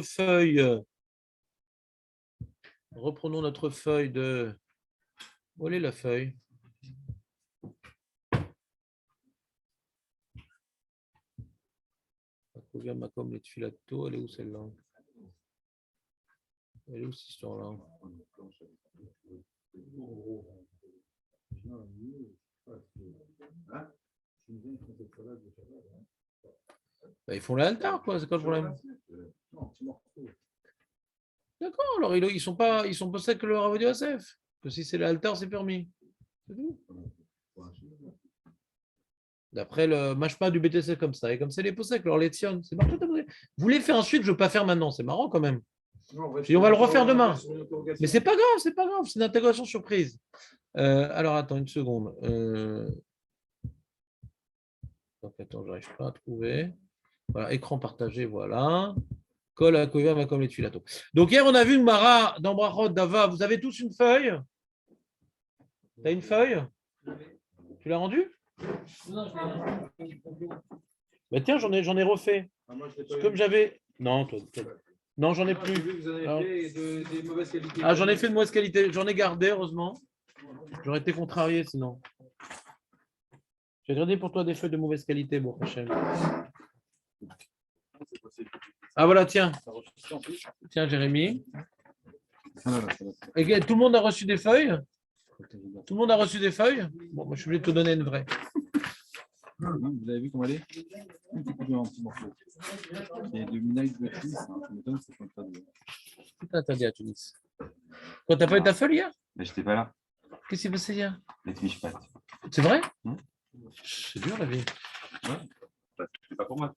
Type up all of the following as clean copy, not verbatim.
feuille. Reprenons notre feuille de... Où est la feuille? Elle est où celle-là? Elle est où cette histoire-là? Bah, ils font l'altar, quoi, c'est quoi le problème? D'accord, alors ils sont pas sec que le Rav Yosef. Que si c'est l'altar, c'est permis. C'est tout. D'après le mashma du BTC comme ça, et comme c'est les possèques, alors les tion, c'est marqué. Vous voulez faire un suite, je ne veux pas faire maintenant, c'est marrant quand même. Et on va le refaire demain. Mais c'est pas grave, c'est une intégration surprise. Alors attends une seconde. Donc attends, j'arrive pas à trouver. Voilà, écran partagé, voilà. Kol Akoya Makom les Tfilato. Donc hier, on a vu une Mara dans Brachot Dava. Vous avez tous une feuille? Tu as une feuille? Tu l'as rendue? Bah tiens, j'en ai refait. Comme j'avais. Non, non, j'en ai plus. Ah, j'en ai fait de mauvaise qualité. J'en ai gardé, heureusement. J'aurais été contrarié sinon. J'ai gardé pour toi des feuilles de mauvaise qualité, bon, Hachem. Ah voilà, tiens. Tiens, Jérémy. Et tout le monde a reçu des feuilles? Tout le monde a reçu des feuilles? Bon, moi, je suis obligé de te donner une vraie. Vous avez vu comment elle est? Un petit morceau. Il y a de Minaïs de Tunis, ça m'étonne, c'est pas de. Tout interdit à Tunis. Quand t'as pas eu ta feuille hier? Mais j'étais pas là. Qu'est-ce qui s'est passé hier? Les Mishpat. C'est vrai? C'est dur la vie. Ouais. C'est pas pour moi.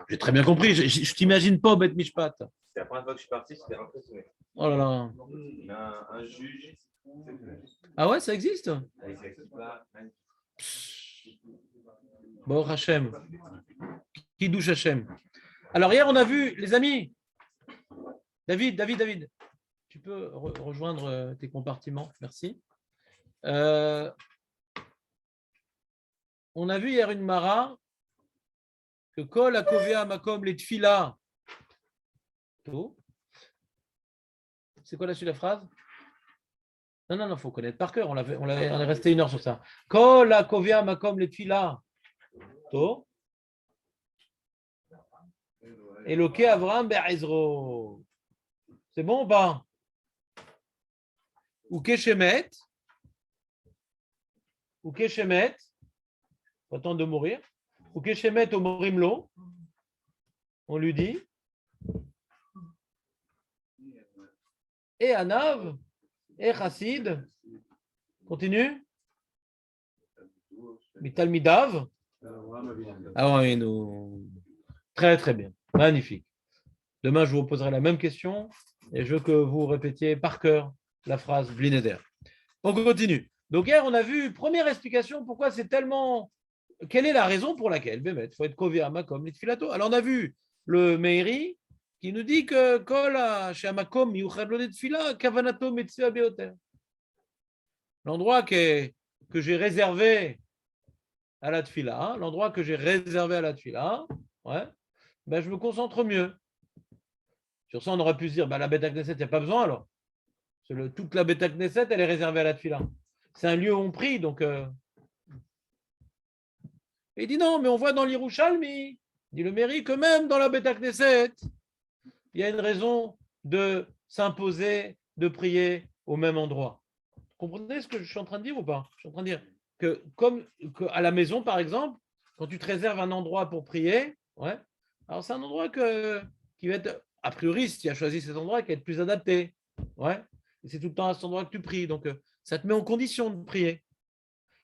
J'ai très bien compris. Je t'imagine pas au Bet Mishpat. C'est la première fois que je suis parti, j'étais impressionné. Oh là là. Il y a un juge. Ah ouais, ça existe? Bon, Hachem. Qui douche Hachem. Alors hier, on a vu, les amis. David. Tu peux rejoindre tes compartiments. Merci. On a vu hier une Mara que Kol Akovea Makom les Tfila. C'est quoi la suite de la phrase? Non, il faut connaître par cœur. On est resté 1 heure sur ça. Kol Akovea Makom les Tfila. Eloke Avraham Be'ezro. C'est bon ou pas? Ou Keshemet. Attends de mourir. Ou Keshemet au Morimlo. On lui dit. Et Anav. Et Chassid. Continue. Mitalmidav. Ah oui, nous. Très, très bien. Magnifique. Demain, je vous poserai la même question et je veux que vous répétiez par cœur la phrase Blineder. On continue. Donc, hier, on a vu, première explication, pourquoi c'est tellement. Quelle est la raison pour laquelle il faut être Koviama comme les Tfilato. Alors, on a vu le Meiri qui nous dit que l'endroit que j'ai réservé à la Tfila, ouais, ben, je me concentre mieux. Sur ça, on aurait pu se dire, la Beta Knesset, il n'y a pas besoin alors. Toute la Beta Knesset, elle est réservée à la Tfila. C'est un lieu où on prie, donc. Et il dit non, mais on voit dans l'Yerushalmi, dit le Meiri, que même dans la Beta Knesset, il y a une raison de s'imposer, de prier au même endroit. Vous comprenez ce que je suis en train de dire ou pas? Je suis en train de dire que à la maison, par exemple, quand tu te réserves un endroit pour prier, ouais, alors c'est un endroit qui va être, a priori, si tu as choisi cet endroit, qui va être plus adapté. Ouais, et c'est tout le temps à cet endroit que tu pries. Donc, ça te met en condition de prier.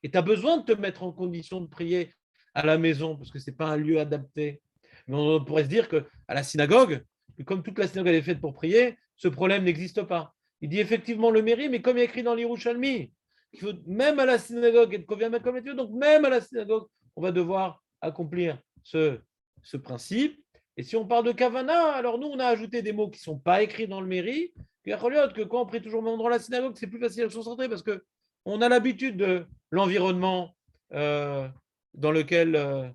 Et tu as besoin de te mettre en condition de prier à la maison, parce que ce n'est pas un lieu adapté. Mais on pourrait se dire qu'à la synagogue, comme toute la synagogue est faite pour prier, ce problème n'existe pas. Il dit effectivement le mérite, mais comme il y a écrit dans l'Yerushalmi, il faut même à la synagogue être comme Dieu, donc même à la synagogue, on va devoir accomplir ce principe. Et si on parle de Kavana, alors nous, on a ajouté des mots qui ne sont pas écrits dans le mérite, que quand on prie toujours au même endroit à la synagogue, c'est plus facile à se concentrer parce qu'on a l'habitude de l'environnement dans lequel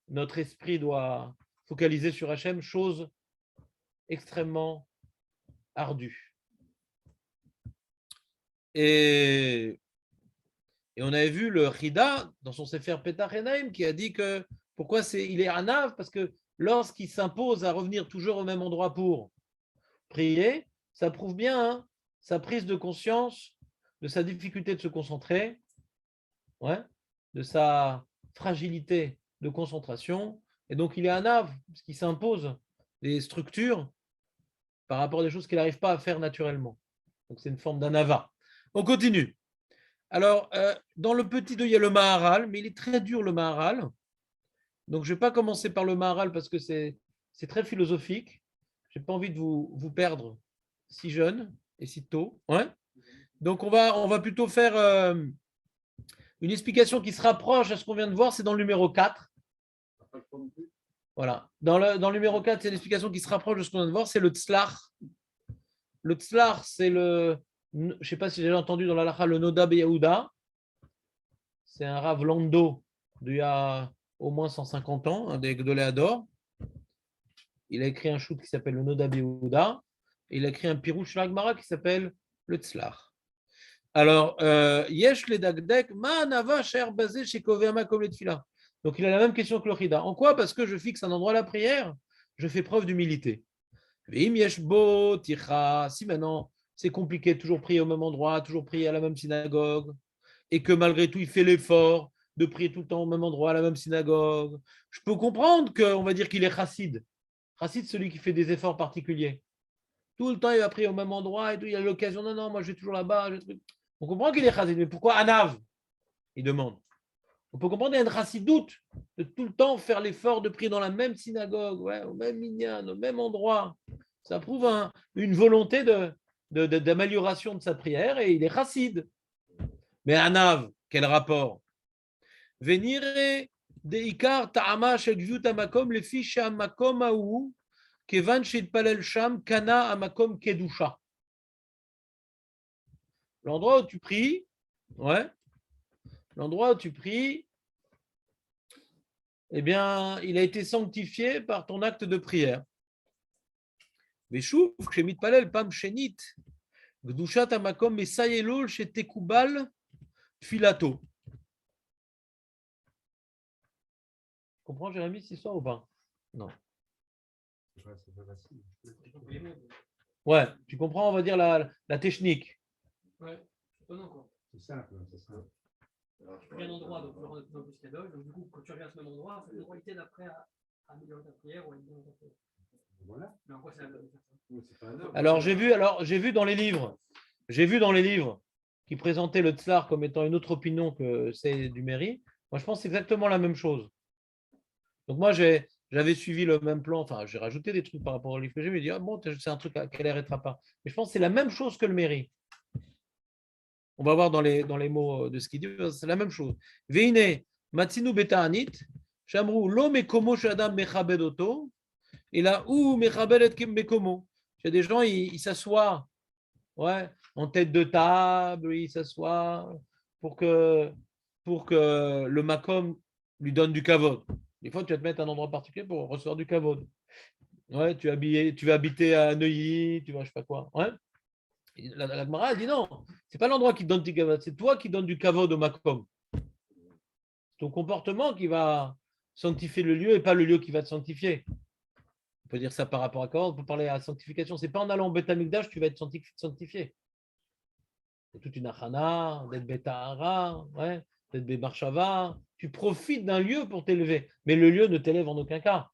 notre esprit doit focaliser sur Hachem, chose extrêmement ardu. Et on avait vu le Chida dans son Sefer Petach Enaim qui a dit que pourquoi il est anav, parce que lorsqu'il s'impose à revenir toujours au même endroit pour prier, ça prouve bien sa prise de conscience de sa difficulté de se concentrer, de sa fragilité de concentration, et donc il est anav, parce qu'il s'impose des structures par rapport à des choses qu'il n'arrive pas à faire naturellement. Donc c'est une forme d'anava. On continue. Alors, dans le petit 2, il y a le Maharal, mais il est très dur le Maharal. Donc, je ne vais pas commencer par le Maharal parce que c'est très philosophique. Je n'ai pas envie de vous perdre si jeune et si tôt. Ouais. Donc, on va plutôt faire une explication qui se rapproche à ce qu'on vient de voir. C'est dans le numéro 4. Voilà. Dans le numéro 4, c'est l'explication qui se rapproche de ce qu'on vient de voir. C'est le Tzlach. Le Tzlach, c'est le... Je ne sais pas si j'ai entendu dans la Lacha le Noda Beyahuda. C'est un Rav Lando d'il y a au moins 150 ans, un des Gdoléador. Il a écrit un shoot qui s'appelle le Noda Beyahuda. Et il a écrit un Pirouche Lagmara qui s'appelle le Tzlach. Alors, Yesh le Dagdek, Ma Nava Sher Bazé chez Koveama comme le Tfila. Donc, il a la même question que le Chida. En quoi? Parce que je fixe un endroit à la prière, je fais preuve d'humilité. Vim Yesh Bo Ticha. Si maintenant, c'est compliqué, toujours prier au même endroit, toujours prier à la même synagogue, et que malgré tout, il fait l'effort de prier tout le temps au même endroit, à la même synagogue, je peux comprendre qu'on va dire qu'il est chassid. Chassid, celui qui fait des efforts particuliers. Tout le temps, il va prier au même endroit, et tout, il a l'occasion, non, moi je vais toujours là-bas. On comprend qu'il est chassid, mais pourquoi Anav? Il demande. On peut comprendre qu'il y a une chassidoute de tout le temps faire l'effort de prier dans la même synagogue, au même minyan, au même endroit. Ça prouve une volonté d'amélioration de sa prière, et il est chassid. Mais Anav, quel rapport? Venire deikar ta'ama shel gvut hamakom lefi shehamakom hahu kevan sheitpalel sham kana hamakom kedusha. L'endroit où tu pries, l'endroit où tu pries, eh bien, il a été sanctifié par ton acte de prière. Veshuv shemitpalel pam shenit gdushat hamakom mesayelol shetekubal filato. Tu comprends, Jérémy, cette histoire ou pas? Non. Ouais, tu comprends, on va dire la technique. Ouais, c'est pas non, quoi. C'est simple, c'est simple. Alors, tu reviens un endroit, donc le rendre de plus en plus cadeau. Donc, du coup, quand tu reviens à ce même endroit, l'endroit il t'aide après à améliorer ta prière ou à améliorer ta prière. Voilà. Mais en quoi c'est la même chose? Alors, j'ai vu dans les livres, qui présentaient le tsar comme étant une autre opinion que c'est du mairie. Moi, je pense que c'est exactement la même chose. Donc, moi, j'avais suivi le même plan. Enfin, j'ai rajouté des trucs par rapport au livre que j'ai, mais j'ai dit, bon, c'est un truc à quel arrêtera pas. Mais je pense que c'est la même chose que le mairie. On va voir dans les mots de ce qu'il dit, c'est la même chose. Veine, matzinu beta'anit, shamru lo mekomo shadam mechabed oto, et là où mechabed et mekomo. Il y a des gens, ils s'assoient en tête de table, ils s'assoient pour que le makom lui donne du kavod. Des fois, tu vas te mettre à un endroit particulier pour recevoir du kavod. Ouais, tu vas habiter à Neuilly, tu vois, je sais pas quoi. Ouais. La Gemara dit non, c'est pas l'endroit qui te donne du kavod, c'est toi qui donnes du kavod au makom. C'est ton comportement qui va sanctifier le lieu et pas le lieu qui va te sanctifier. On peut dire ça par rapport à quoi? On peut parler à la sanctification. C'est pas en allant au Beth Amikdash tu vas être sanctifié. C'est toute une achana, d'être Betahara, d'être Bemarshava. Tu profites d'un lieu pour t'élever, mais le lieu ne t'élève en aucun cas.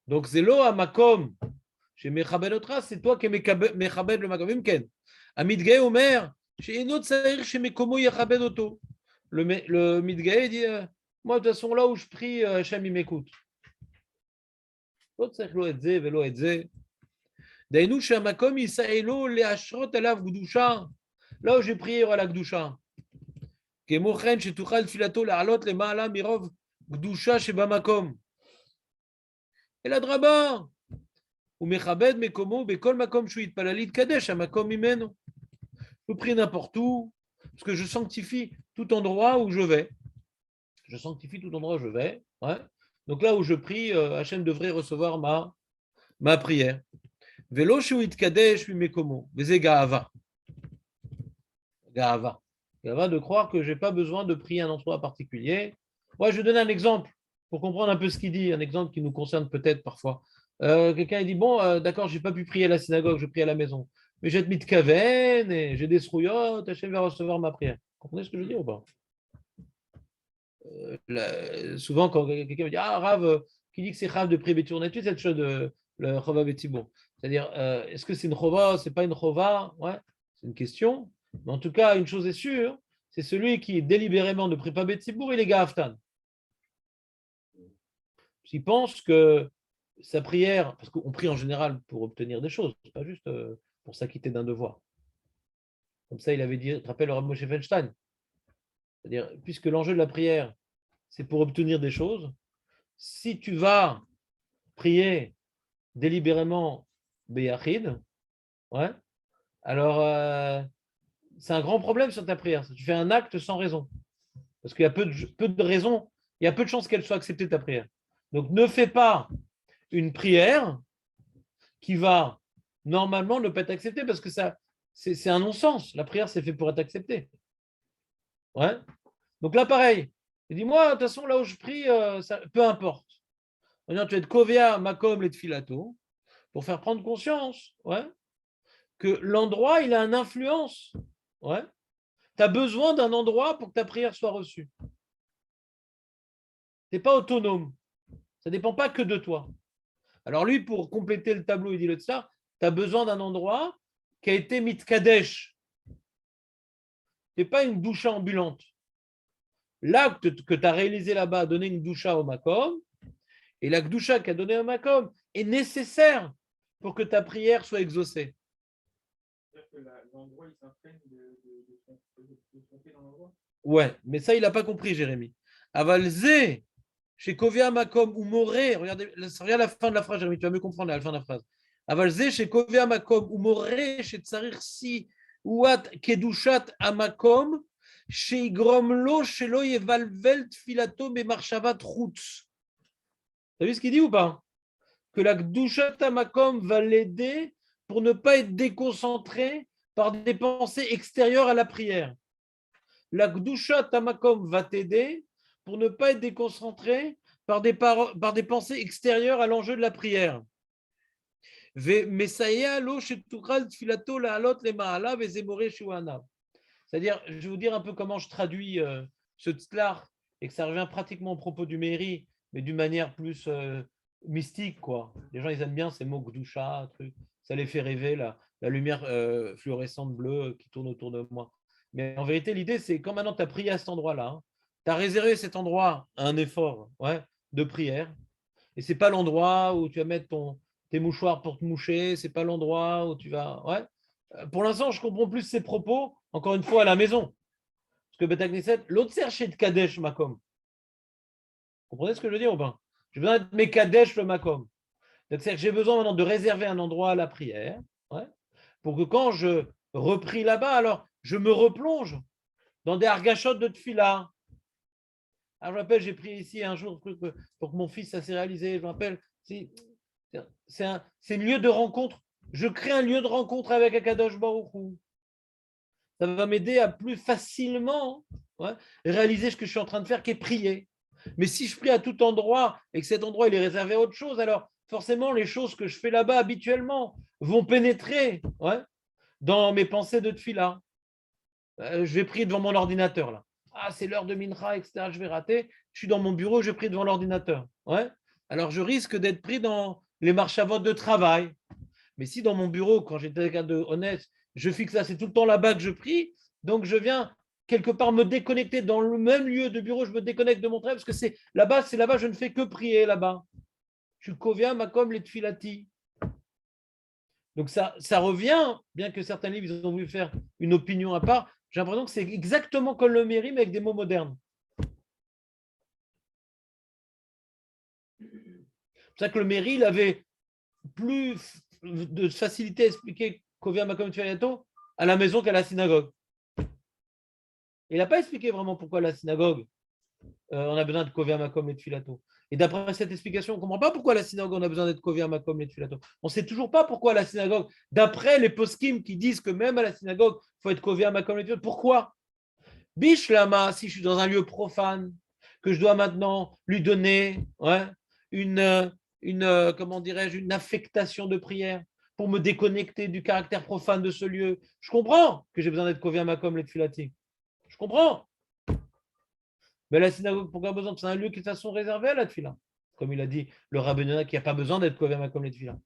Donc, Zelo à Makom, chez Mechabed Otra, c'est toi qui es Mechabed le Makom. Imken. Amidgae Omer, chez Enot Saïr, chez Mekomo Yachabed Oto. Le Midgae dit moi, de toute façon, là où je prie, Hachem, il m'écoute. L'autre, c'est Loedze, Velo Edze. Dainu Shamakom, Isaelo, Leashrot, Alav Gdusha. Là où j'ai prié, il y aura la Gdusha. Kemochen, chez Tuchal Filato, Larlot, le Maala, Mirov, Gdusha, chez Bamakom. Et la Draba. Ou Mechabed, Mekomo, Bekol Makom, Shuit, Palalit, Kadesh, Amakom, Imeno. Je prie n'importe où, parce que je sanctifie tout endroit où je vais. Je sanctifie tout endroit où je vais. Donc là où je prie, Hachem devrait recevoir ma prière. Velo shu itkadesh mekomo, veze gaava. Gaava. Gaava de croire que je n'ai pas besoin de prier un endroit particulier. Moi, je vais donner un exemple pour comprendre un peu ce qu'il dit, un exemple qui nous concerne peut-être parfois. Quelqu'un il dit, bon, d'accord, je n'ai pas pu prier à la synagogue, je prie à la maison. Mais j'ai mis de kaven et j'ai des srouillottes, Hachem va recevoir ma prière. Vous comprenez ce que je veux dire ou pas? Souvent, quand quelqu'un me dit, ah, Rav, qui dit que c'est Rav de prier Bétournetu, c'est cette chose de le Chova Bétibour. C'est-à-dire, est-ce que c'est une Chova, c'est pas une Chova? Ouais, c'est une question. Mais en tout cas, une chose est sûre, c'est celui qui délibérément ne prie pas Bétibour, il est Gaftan. S'il pense que sa prière, parce qu'on prie en général pour obtenir des choses, pas juste pour s'acquitter d'un devoir. Comme ça, il avait dit, tu te rappelles le Rav Moshe Feinstein? C'est-à-dire, puisque l'enjeu de la prière, c'est pour obtenir des choses, si tu vas prier délibérément Beyachid, ouais, alors c'est un grand problème sur ta prière. Tu fais un acte sans raison. Parce qu'il y a peu de raisons, il y a peu de chances qu'elle soit acceptée, ta prière. Donc ne fais pas une prière qui va normalement ne pas être acceptée parce que ça, c'est un non-sens. La prière, c'est fait pour être acceptée. Ouais. Donc là, pareil. Dis-moi, de toute façon, là où je prie, peu importe. Maintenant, tu vas être Kovea, Makom, les Filato, pour faire prendre conscience, ouais, que l'endroit, il a une influence. Ouais. Tu as besoin d'un endroit pour que ta prière soit reçue. Tu n'es pas autonome. Ça ne dépend pas que de toi. Alors lui, pour compléter le tableau, il dit le tsar, tu as besoin d'un endroit qui a été mitkadesh. Tu n'es pas une doucha ambulante. L'acte que tu as réalisé là-bas a donné une doucha au makom, et la doucha qu'a donné au makom est nécessaire pour que ta prière soit exaucée. L'endroit, il s'imprègne de tromper dans l'endroit. Ouais, mais ça, il n'a pas compris, Jérémy. Avalzé, chez Kovia Makom ou Moré, regardez, regarde la fin de la phrase, Jérémy, tu vas mieux comprendre à la fin de la phrase. Avalzé, chez Kovia Makom ou Moré, chez Tsarir Si, Ouat, Kedushat Amakom, chez Igromlo, chez Loy Valvelt, Filato, Memarchavat, Routz. T'as vu ce qu'il dit ou pas? Que la Kedushat Amakom va l'aider pour ne pas être déconcentré par des pensées extérieures à la prière. La Gdusha Tamakom va t'aider pour ne pas être déconcentré par des pensées extérieures à l'enjeu de la prière. C'est-à-dire, je vais vous dire un peu comment je traduis ce tzlar, et que ça revient pratiquement au propos du Meiri, mais d'une manière plus mystique, quoi. Les gens, ils aiment bien ces mots Gdusha, truc. Ça les fait rêver, la lumière fluorescente bleue qui tourne autour de moi. Mais en vérité, l'idée, c'est quand maintenant tu as prié à cet endroit-là, hein, tu as réservé cet endroit à un effort, ouais, de prière, et ce n'est pas l'endroit où tu vas mettre tes mouchoirs pour te moucher, c'est pas l'endroit où tu vas. Ouais. Pour l'instant, je comprends plus ses propos, encore une fois, à la maison. Parce que Beth Knesset, l'autre cherché de Kadesh Makom. Vous comprenez ce que je veux dire ou pas? J'ai besoin de mes Kadesh le Makom. C'est-à-dire que j'ai besoin maintenant de réserver un endroit à la prière, ouais, pour que quand je reprie là-bas, alors je me replonge dans des argachotes de tfila. Alors, je me rappelle, j'ai pris ici un jour pour que mon fils, ça s'est réalisé. Je me rappelle, c'est un lieu de rencontre. Je crée un lieu de rencontre avec Akadosh Baruch Hu. Ça va m'aider à plus facilement, ouais, réaliser ce que je suis en train de faire, qui est prier. Mais si je prie à tout endroit et que cet endroit il est réservé à autre chose, alors forcément, les choses que je fais là-bas habituellement vont pénétrer, ouais, dans mes pensées de tfila. Je vais prier devant mon ordinateur là. Ah, c'est l'heure de Mincha, etc. Je vais rater. Je suis dans mon bureau, je prie devant l'ordinateur. Ouais. Alors, je risque d'être pris dans les marchavot de travail. Mais si dans mon bureau, quand j'étais quelqu'un de honnête, je fixe ça, c'est tout le temps là-bas que je prie, donc je viens quelque part me déconnecter dans le même lieu de bureau, je me déconnecte de mon travail parce que c'est là-bas, je ne fais que prier là-bas. Je suis kovia, makom, les tfilati. Donc ça revient, bien que certains livres ils ont voulu faire une opinion à part, j'ai l'impression que c'est exactement comme le Mérim avec des mots modernes. C'est pour ça que le Méri, il avait plus de facilité à expliquer Kovia Makom Tfilato à la maison qu'à la synagogue. Il n'a pas expliqué vraiment pourquoi la synagogue, on a besoin de Kovia Makom et Tfilato. Et d'après cette explication, on ne comprend pas pourquoi la synagogue, on a besoin d'être Kovea Makom les Tfilato. On ne sait toujours pas pourquoi la synagogue, d'après les poskim qui disent que même à la synagogue, il faut être Kovea Makom les Tfilato. Pourquoi? Bishlama, si je suis dans un lieu profane, que je dois maintenant lui donner comment dirais-je, une affectation de prière pour me déconnecter du caractère profane de ce lieu. Je comprends que j'ai besoin d'être Kovea Makom les Tfilati. Je comprends. Mais la synagogue, pourquoi besoin? C'est un lieu qui est de toute façon réservé à la Tfila. Comme il a dit le Rabbi Yonah, qui n'a pas besoin d'être Kovea Makom les Tfila.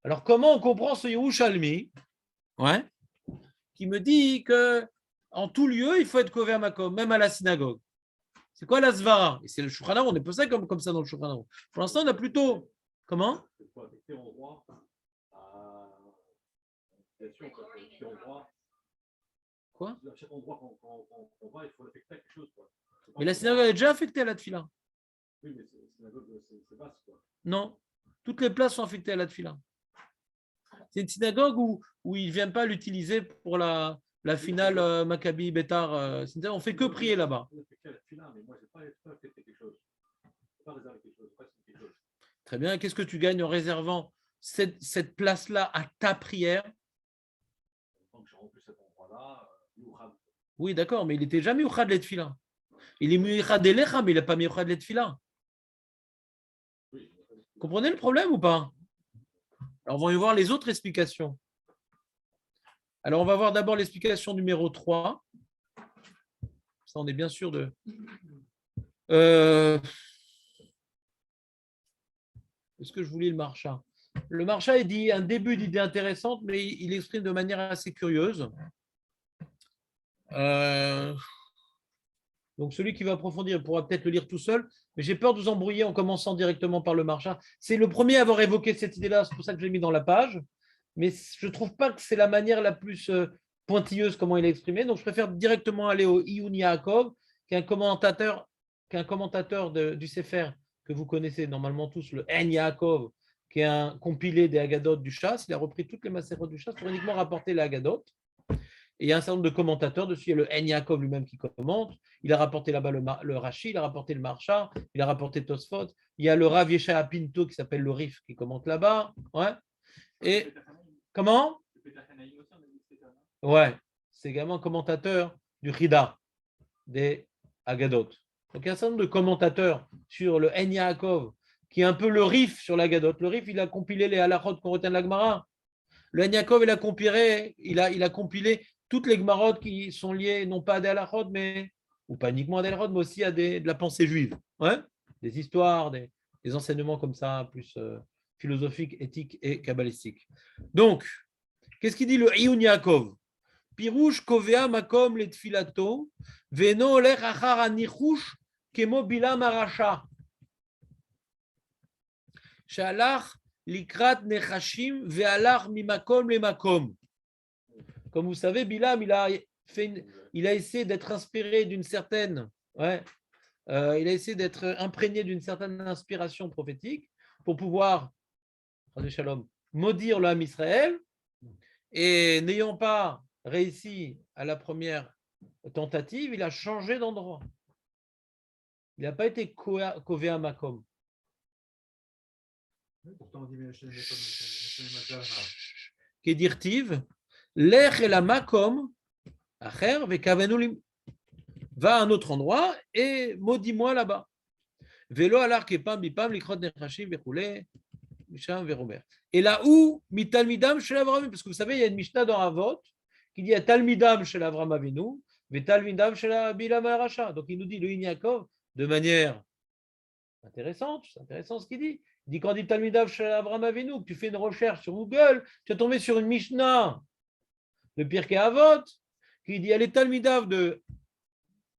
Alors comment on comprend ce Yerushalmi qui me dit que en tout lieu, il faut être Kovea Makom, même à la synagogue? C'est quoi la Svara? Et c'est le Shulchan Aruch, on est pas ça comme ça dans le Shulchan Aruch. Pour l'instant, on a plutôt. Comment? Quoi? Mais la synagogue est déjà affectée à la Tfila. Oui, mais c'est vaste, quoi. Non, toutes les places sont affectées à la Tfila. C'est une synagogue où ils ne viennent pas l'utiliser pour la finale Maccabi Betar. On ne fait que prier là-bas. Très bien. Qu'est-ce que tu gagnes en réservant cette place-là à ta prière? Oui, d'accord, mais il n'était jamais Uchad Letfila. Il est Uchad Elecha, mais il n'a pas mis Uchad Letfila. Comprenez le problème ou pas? Alors, on va y voir les autres explications. Alors, on va voir d'abord l'explication numéro 3. Ça, on est bien sûr de. Est-ce que je vous lis le Marcha? Le Marcha, il dit un début d'idée intéressante, mais il exprime de manière assez curieuse. Donc, celui qui va approfondir pourra peut-être le lire tout seul, mais j'ai peur de vous embrouiller en commençant directement par le Marcha. C'est le premier à avoir évoqué cette idée-là, c'est pour ça que je l'ai mis dans la page, mais je ne trouve pas que c'est la manière la plus pointilleuse comment il est exprimé, donc je préfère directement aller au Iyun Yaakov, qui est un commentateur du Sefer que vous connaissez normalement tous, le En Yaakov, qui est un compilé des Haggadot du Chass. Il a repris toutes les Maserot du Chass pour uniquement rapporter les Haggadot. Et il y a un certain nombre de commentateurs dessus. Il y a le En Yaakov lui-même qui commente. Il a rapporté là-bas le Rashi, il a rapporté le Marcha, il a rapporté Tosfot. Il y a le Rav Yeshaya Pinto qui s'appelle le Rif qui commente là-bas. Ouais. Et comment? Ouais, c'est également un commentateur du Chida, des Haggadot. Donc il y a un certain nombre de commentateurs sur le En Yaakov, qui est un peu le Rif sur l'Haggadot. Le Rif, il a compilé les halachot qu'on retient de la Gemara. Le En Yaakov, il a compilé toutes les Gemarot qui sont liées non pas à des halachot, mais ou pas uniquement à des halachot, mais aussi à de la pensée juive. Ouais, des histoires, des enseignements comme ça, plus philosophiques, éthiques et kabbalistiques. Donc, qu'est-ce qu'il dit le Iyun Yaakov? Pirouche kovea makom le tfilato, veno olech achar anichush kemo bilam arasha. Shalach likrat nechashim ve'alach mimakom le makom. Comme vous savez, Bilam, il a essayé d'être inspiré d'une certaine, il a essayé d'être imprégné d'une certaine inspiration prophétique pour pouvoir, shalom, maudire l'âme Israël. Et n'ayant pas réussi à la première tentative, il a changé d'endroit. Il n'a pas été Kovea Makom. Pourtant, on dit Kedirtiv, l'ech et la Makom, acher, vekavenulim. Va à un autre endroit et maudis-moi là-bas. Vélo alar kepam bipam likrot nechashim vechoulé. Et là où mitalmidam chez Avram, parce que vous savez, il y a une Mishnah dans Avot qui dit talmidam chez Avram Avinu, et talmidam chez Bilam Aracha. Donc il nous dit le Yaakov de manière intéressante, c'est intéressant ce qu'il dit. Il dit quand on dit talmidam chez Avram Avinu, que tu fais une recherche sur Google, tu vas tomber sur une Mishnah de Pirkei Avot qui dit elle est talmidav de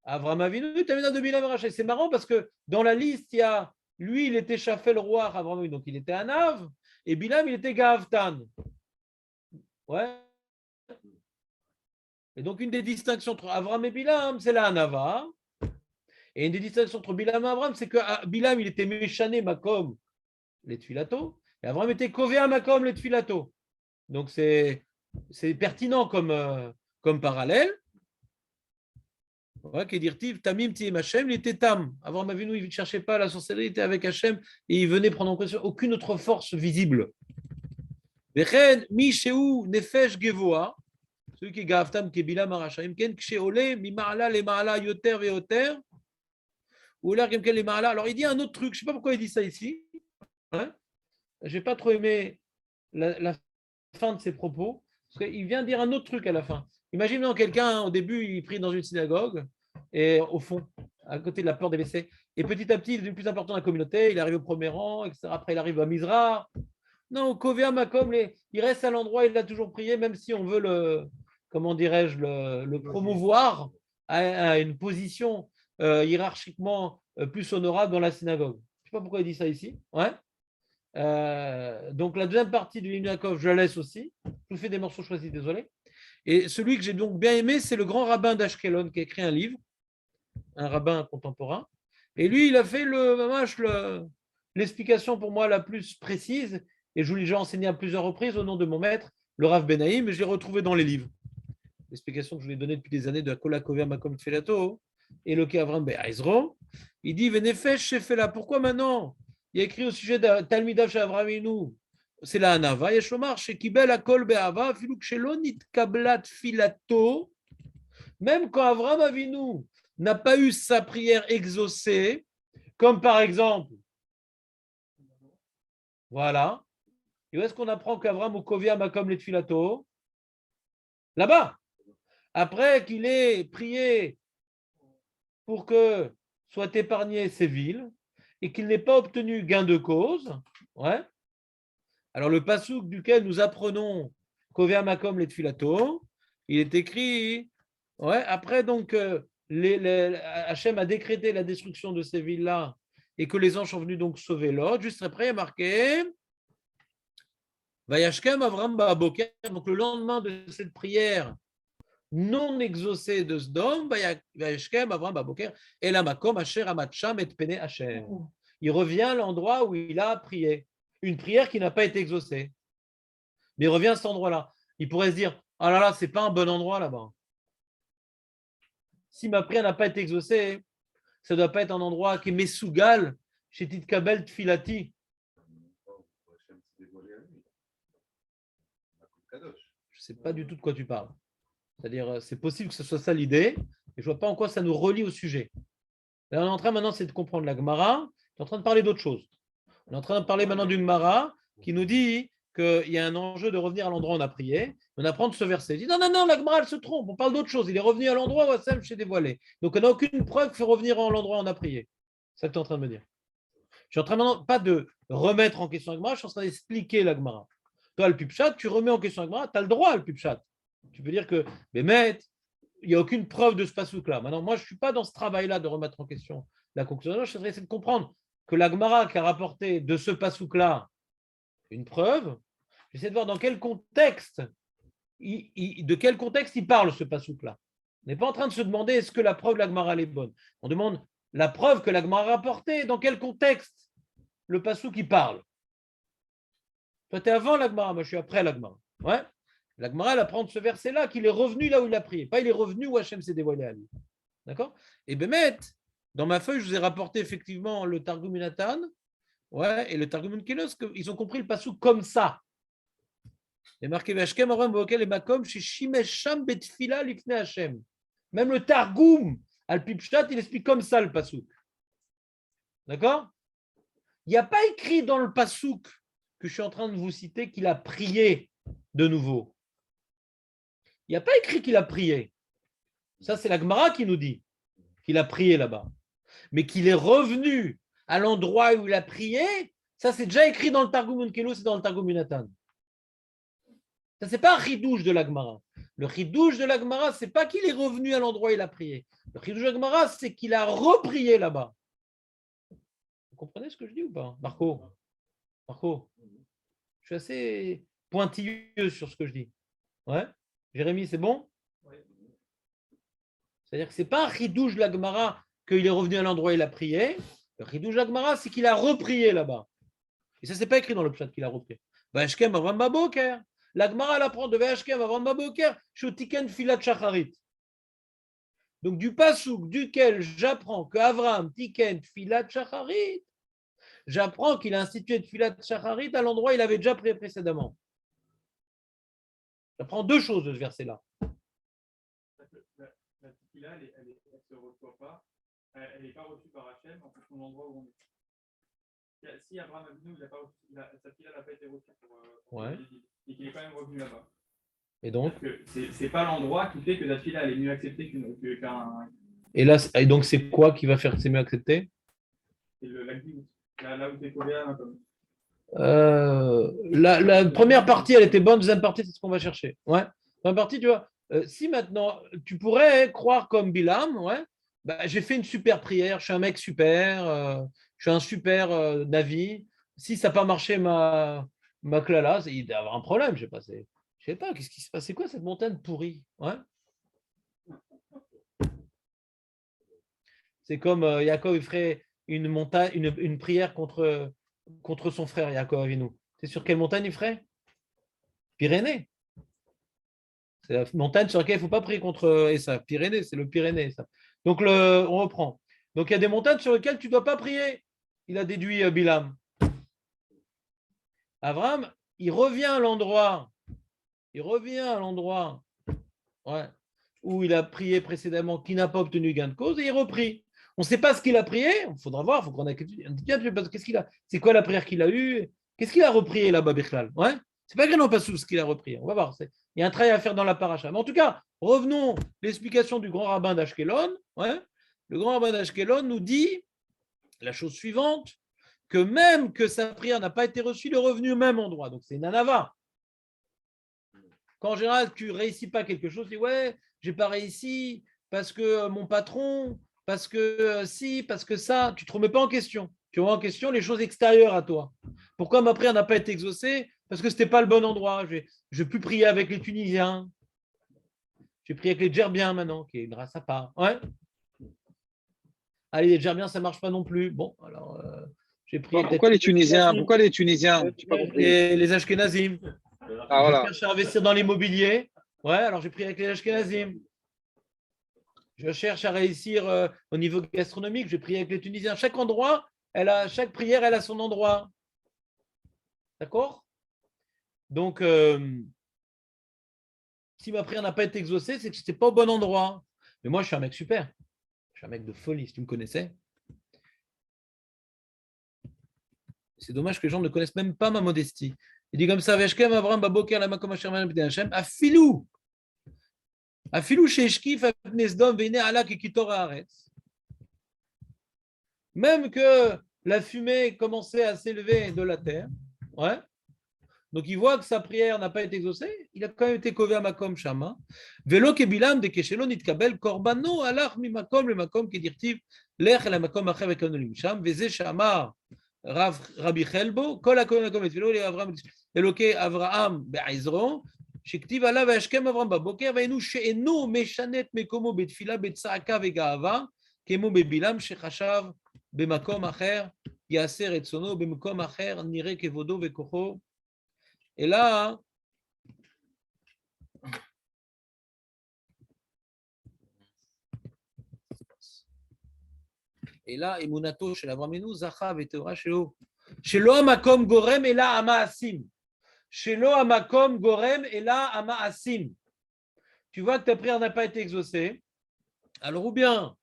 Avram Avinu, talmidav de Bilam Aracha. C'est marrant parce que dans la liste il y a lui, il était Shafel le roi Avram Avinu, donc il était un Av, et Bilam, il était Gavtan. Ouais. Et donc, une des distinctions entre Avram et Bilam, c'est la Hanava. Et une des distinctions entre Bilam et Avram, c'est que Bilam, il était Méchané Makom, les Tfilato, et Avram était Kovea Makom, les Tfilato. Donc, c'est pertinent comme parallèle. Ouais, qui est dirtiv, Tamim Tiem Hachem, il était Tam. Avant Avinu, il ne cherchait pas la sorcellerie, il était avec Hachem et il venait prendre en compte aucune autre force visible. Vechen, Mi Sheu Nefesh Gevoa, celui qui est Gavtam, qui est Bilam Arashaim, Ken Ksheole, Mi Ma'ala, Le Ma'ala, Yoter, Veoter, ou l'air Kemken, Le Ma'ala. Alors il dit un autre truc, je ne sais pas pourquoi il dit ça ici. Hein, je n'ai pas trop aimé la fin de ses propos, parce qu'il vient dire un autre truc à la fin. Imaginons quelqu'un, au début, il prie dans une synagogue, et au fond, à côté de la porte des WC. Et petit à petit, il est devenu plus important dans la communauté, il arrive au premier rang, etc. Après, il arrive à Mizra. Non, Kovia Makom, il reste à l'endroit, il a toujours prié, même si on veut comment dirais-je, le promouvoir à une position hiérarchiquement plus honorable dans la synagogue. Je ne sais pas pourquoi il dit ça ici. Ouais. Donc la deuxième partie du Hymne Yaakov, je la laisse aussi. Je vous fais des morceaux choisis, désolé. Et celui que j'ai donc bien aimé, c'est le grand rabbin d'Ashkelon qui a écrit un livre, un rabbin contemporain. Et lui, il a fait l'explication pour moi la plus précise. Et je vous l'ai déjà enseigné à plusieurs reprises au nom de mon maître, le Rav Benaïm, mais je l'ai retrouvé dans les livres. L'explication que je vous ai donnée depuis des années de Kola Kovia Makom Tfelato et le Avram Be'aizro. Il dit Venefesh Shefela. Pourquoi maintenant? Il y a écrit au sujet de Talmidav Shavraminu. C'est la Hanava. Yeshomar Shekibel Akol Be'ava, Filuk Shelonit Kablat Filato. Même quand Avram Avinu n'a pas eu sa prière exaucée, comme par exemple, voilà. Et où est-ce qu'on apprend qu'Avram Ukovia Makom le Tfilato? Là-bas. Après qu'il ait prié pour que soient épargnées ces villes et qu'il n'ait pas obtenu gain de cause, ouais. Alors le passouk duquel nous apprenons Kovia Makom le Tfilato, il est écrit, ouais, après donc Hachem a décrété la destruction de ces villes-là et que les anges sont venus donc sauver Lot. Juste après, il y a marqué Vayashkem Avram Ba'aboker. Donc le lendemain de cette prière non exaucée de Sdom, Vayashkem Avram Ba'aboker Ela Makom Asher Amatcham et Pene Asher. Il revient à l'endroit où il a prié. Une prière qui n'a pas été exaucée. Mais il revient à cet endroit-là. Il pourrait se dire, ah là là, c'est pas un bon endroit là-bas. Si ma prière n'a pas été exaucée, ça ne doit pas être un endroit qui est Mesougal, chez Titkabel Tfilati. Je ne sais pas du tout de quoi tu parles. C'est-à-dire, c'est possible que ce soit ça l'idée, et je ne vois pas en quoi ça nous relie au sujet. Là, on est en train maintenant, c'est de comprendre la Gemara, on est en train de parler d'autre chose. On est en train de parler maintenant d'une Gemara qui nous dit qu'il y a un enjeu de revenir à l'endroit où on a prié. On apprend de ce verset. Il dit non, la Gemara, elle se trompe, on parle d'autre chose. Il est revenu à l'endroit où Hashem s'est dévoilé. Donc, on n'a aucune preuve qui fait revenir à l'endroit où on a prié. C'est ça que tu es en train de me dire. Je suis en train maintenant, pas de remettre en question la Gemara, je suis en train d'expliquer la Gemara. Toi, le Pipchat, tu remets en question la Gemara, tu as le droit, le Pipchat. Tu peux dire que, mais maître, il n'y a aucune preuve de ce pasouk-là. Maintenant, moi, je ne suis pas dans ce travail-là de remettre en question la conclusion. Je voudrais essayer de comprendre que la Gemara qui a rapporté de ce pasouk-là une preuve, j'essaie de voir dans quel contexte, de quel contexte il parle ce pasouk-là. On n'est pas en train de se demander est-ce que la preuve de la Gemara est bonne. On demande la preuve que la Gemara a rapportée, dans quel contexte le pasouk il parle. Toi, tu es avant la Gemara, moi je suis après la Gemara. Ouais. La Gemara, elle apprend de ce verset-là qu'il est revenu là où il a prié. Pas il est revenu où Hachem s'est dévoilé à lui. D'accord? Et Bémet, dans ma feuille, je vous ai rapporté effectivement le Targum Unatan, ouais, et le Targum Unkelos, ils ont compris le pasouk comme ça. Il est marqué Vashkem Avram Bokel et Makom chez Shimesh Sham Betfila Lifne Hachem. Même le Targum Al-Pipshat, il explique comme ça le pasouk. D'accord? Il n'y a pas écrit dans le pasouk que je suis en train de vous citer qu'il a prié de nouveau. Il n'y a pas écrit qu'il a prié. Ça, c'est la Gemara qui nous dit qu'il a prié là-bas. Mais qu'il est revenu à l'endroit où il a prié, ça, c'est déjà écrit dans le Targum Unkelos et dans le Targum Unatan. Ça, ce n'est pas un chidouche de la Gemara. Le chidouche de la Gemara, ce n'est pas qu'il est revenu à l'endroit où il a prié. Le chidouche de la Gemara, c'est qu'il a reprié là-bas. Vous comprenez ce que je dis ou pas, Marco? Je suis assez pointilleux sur ce que je dis. Ouais. Jérémy, c'est bon? C'est-à-dire que ce n'est pas un chidouche de la Gemara qu'il est revenu à l'endroit où il a prié. Le chidouche de la Gemara, c'est qu'il a reprié là-bas. Et ça, ce n'est pas écrit dans le pshat qu'il a reprié. Vashkem Avram Baboker. La Gemara, elle apprend de Vashkem Avram Baboker, Shotiken Filat Shacharit. Donc, du pasouk duquel j'apprends que Avram tiken filat shacharit, j'apprends qu'il a institué filat shacharit à l'endroit où il avait déjà prié précédemment. J'apprends deux choses de ce verset-là. La tefila, elle ne se reçoit pas, elle n'est pas reçue par Hachem en fonction de l'endroit où on est. Si Abraham Avinu, sa tefila n'a pas été reçue pour et qu'il est quand même revenu là-bas. Et donc c'est pas l'endroit qui fait que la tefila elle est mieux acceptée qu'un. Et donc, c'est quoi qui va faire que c'est mieux accepté? C'est la Gdiout. Là où c'est Kovéa, comme. La première partie, elle était bonne. Deuxième partie, c'est ce qu'on va chercher. Ouais. Première partie, tu vois. Si maintenant, tu pourrais croire comme Bilam, ouais, bah, j'ai fait une super prière, je suis un mec super, je suis un super Navi. Si ça n'a pas marché ma clala, il doit y avoir un problème. Je sais pas, qu'est-ce qui se passe? C'est quoi cette montagne pourrie? Ouais. C'est comme Yaakov, il ferait une montagne, une prière contre son frère Yaakov Avinu. C'est sur quelle montagne il ferait? Pyrénées. C'est la montagne sur laquelle il ne faut pas prier contre Esav. Pyrénées, c'est le Pyrénées. Ça. Donc, on reprend. Donc, il y a des montagnes sur lesquelles tu ne dois pas prier. Il a déduit Bilam. Avram, il revient à l'endroit. Ouais, où il a prié précédemment, qui n'a pas obtenu gain de cause, et il reprie. On ne sait pas ce qu'il a prié. Il faudra voir. Il faut qu'on ait qu'est-ce qu'il a. C'est quoi la prière qu'il a eue? Qu'est-ce qu'il a repris là-bas, Bichlal? Ouais. C'est pas non pas sous ce qu'il a repris. On va voir. Il y a un travail à faire dans la paracha. Mais en tout cas, revenons à l'explication du grand rabbin d'Ashkelon. Ouais. Le grand rabbin d'Ashkelon nous dit la chose suivante, que même que sa prière n'a pas été reçue, il est revenu au même endroit. Donc c'est une anava. Quand en général, tu ne réussis pas quelque chose, tu dis ouais, j'ai pas réussi parce que mon patron, parce que si, parce que ça, tu ne te remets pas en question. Tu remets en question les choses extérieures à toi. Pourquoi ma prière n'a pas été exaucée? Parce que ce n'était pas le bon endroit. Je vais plus prier avec les Tunisiens. Je vais prier avec les Djerbiens maintenant, qui est grâce à part. Ouais. Allez, les Djerbiens, ça ne marche pas non plus. Bon, alors, j'ai prié. Pourquoi les Tunisiens? Pourquoi les Tunisiens? Les Ashkenazim. Ah, voilà. Je cherche à investir dans l'immobilier. Ouais, alors j'ai prié avec les Ashkenazim. Je cherche à réussir au niveau gastronomique. J'ai prié avec les Tunisiens. Chaque endroit, chaque prière, elle a son endroit. D'accord? Donc, si ma prière n'a pas été exaucée, c'est que je n'étais pas au bon endroit. Mais moi, je suis un mec super. Je suis un mec de folie, si tu me connaissais. C'est dommage que les gens ne connaissent même pas ma modestie. Il dit comme ça, Veshkem Avram Baboker la Makom Asher Malem B'nei Hashem, Afilou. Afilou Sheshkif Avnei Sdom Veine Ala Kikitor Haaretz. Même que la fumée commençait à s'élever de la terre, ouais. Donc il voit que sa prière n'a pas été exaucée, il a quand même été kové à Makom Shama. Velo Kebilam de Keshelon Itkabel Korbano Alach Mi Makom le Makom Kedirtiv Lech la Makom Acher Vekonolim Sham Veze Shamar Rabbi Chelbo Kol HaKol Makom Et Velo Avram Eloke Avraham Be'Aizro שכתיב עליו וישכם אברהם בבוקר והיינו שאינו משנה את מקומו בתפילה בצעקה וגאווה כמו בבלעם שחשב במקום אחר יעשה רצונו במקום אחר נראה כבודו וכוחו. Et là, Emunato של אברהם אבינו זכה ותורה שלא המקום גורם אלא המעשים. Shelo amakom gorem et là amaasim. Tu vois que ta prière n'a pas été exaucée. Alors, ou bien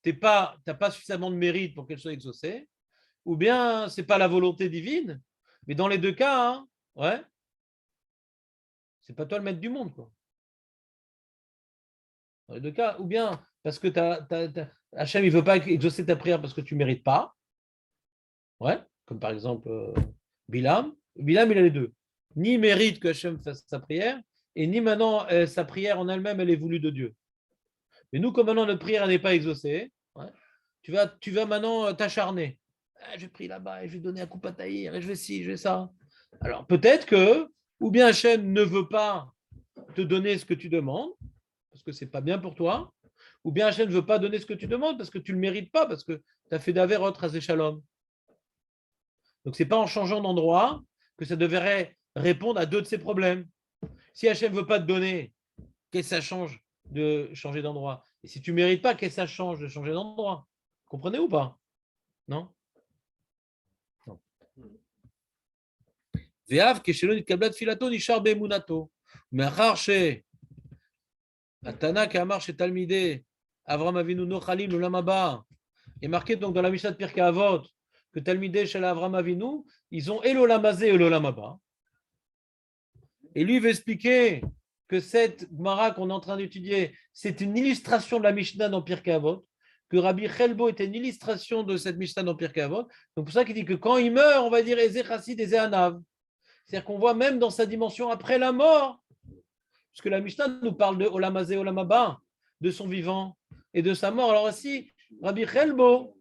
tu n'as pas suffisamment de mérite pour qu'elle soit exaucée, ou bien ce n'est pas la volonté divine. Mais dans les deux cas, hein, ouais, c'est pas toi le maître du monde, quoi. Dans les deux cas, ou bien parce que Hachem il veut pas exaucer ta prière parce que tu ne mérites pas. Ouais, comme par exemple Bilam. Bilam, il a les deux. Ni mérite que Hachem fasse sa prière, et ni maintenant sa prière en elle-même, elle est voulue de Dieu. Mais nous, comme maintenant notre prière n'est pas exaucée, ouais, tu vas maintenant t'acharner. Je prie là-bas et je vais donner un coup à taïr et je vais ci, je vais ça. Alors peut-être que, ou bien Hachem ne veut pas te donner ce que tu demandes, parce que ce n'est pas bien pour toi, ou bien Hachem ne veut pas donner ce que tu demandes parce que tu ne le mérites pas, parce que tu as fait d'averot rasé shalom. Donc ce n'est pas en changeant d'endroit que ça devrait répondre à deux de ces problèmes. Si Hachem ne veut pas te donner, qu'est-ce que ça change de changer d'endroit? Et si tu ne mérites pas, qu'est-ce que ça change de changer d'endroit? Comprenez ou pas? Non? Non. Ve'av keshelon itkablat filato nishar be'emunato. Me'achar Atana Kamar chez Talmideh, Avram Avinu Nochalim, le Lamaba, est marqué donc dans la Mishnah de Pirkei Avot que Talmideh chez Avram Avinu, ils ont et l'Olamazé et l'Olamaba. Et lui veut expliquer que cette Gemara qu'on est en train d'étudier, c'est une illustration de la Mishnah dans Pirkei Avot, que Rabbi Chelbo était une illustration de cette Mishnah dans Pirkei Avot. Donc pour ça qu'il dit que quand il meurt, on va dire Eze Chassid, Eze Anav. C'est-à-dire qu'on voit même dans sa dimension après la mort, parce que la Mishnah nous parle de Olamazé, Olamaba, de son vivant et de sa mort. Alors aussi, Rabbi Chelbo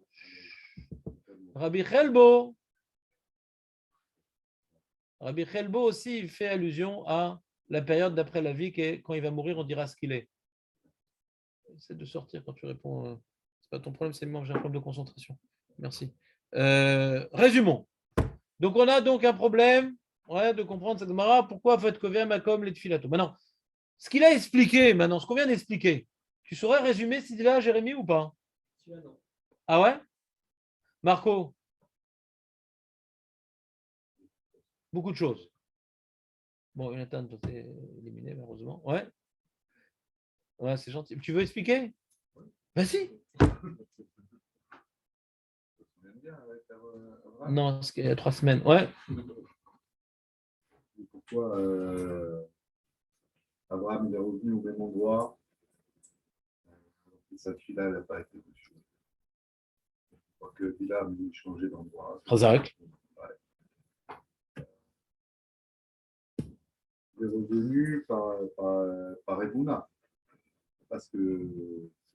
aussi il fait allusion à la période d'après la vie, qui quand il va mourir, on dira ce qu'il est. Essaie de sortir quand tu réponds. C'est pas ton problème, c'est moi, j'ai un problème de concentration. Merci. Résumons. Donc on a donc un problème de comprendre cette Gemara, pourquoi fait Kovea Makom les Tfilato. Maintenant, ce qu'il a expliqué, ce qu'on vient d'expliquer, tu saurais résumer si là, Jérémy, ou pas? Ah ouais? Marco? Beaucoup de choses. Bon, Jonathan, toi, t'es éliminé, malheureusement. Ouais? Ouais, c'est gentil. Tu veux expliquer? Vas-y. Non, il y a 3 semaines. Ouais. Pourquoi Abraham est revenu au même endroit et sa fille-là, elle n'a pas été reçue. Pourquoi que Bilam lui changé d'endroit. Razak. Il est revenu par Emouna. Parce que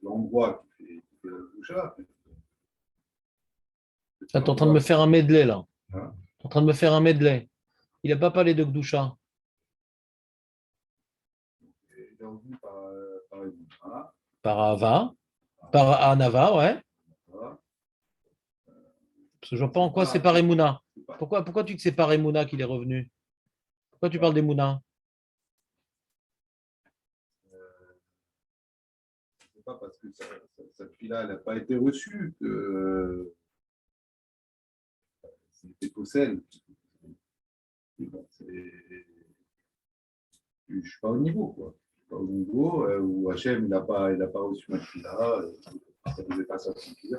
l'endroit qui fait le boucha. Tu es en train de me faire un medley là. Hein? Tu es en train de me faire un medley. Il n'a pas parlé de Gdusha. Il est revenu par Emouna. Par Ava. Par Anava, ouais. Voilà. Parce que je ne vois pas en quoi c'est par Emouna. Pourquoi tu dis que c'est par Emouna qu'il est revenu? Pourquoi tu parles d'Emouna? C'est pas parce que cette fille-là, elle n'a pas été reçue que c'était Possel. Bon, je ne suis pas au niveau, quoi. Je suis pas au niveau où Hachem n'a pas reçu ma fille-là. Ça ne faisait pas ça tranquille.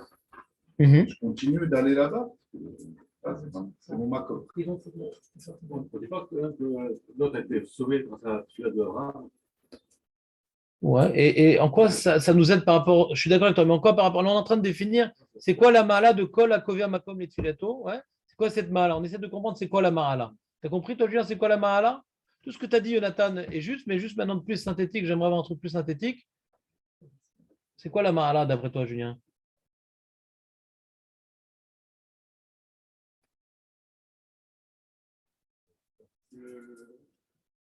Je continue d'aller là-bas. C'est mon maco. Au départ, l'autre a été sauvé grâce à celui-là de Abraham. Ouais, et en quoi ça nous aide par rapport. Je suis d'accord avec toi, mais en quoi par rapport. Là, on est en train de définir c'est quoi la mala de Kol à Kovia Makom les Tfilato. Ouais. C'est quoi cette mala? On essaie de comprendre c'est quoi la mala. Tu as compris, toi, Julien, c'est quoi la mala? Tout ce que tu as dit, Jonathan, est juste, mais juste maintenant de plus synthétique. J'aimerais avoir un truc plus synthétique. C'est quoi la mala d'après toi, Julien? Le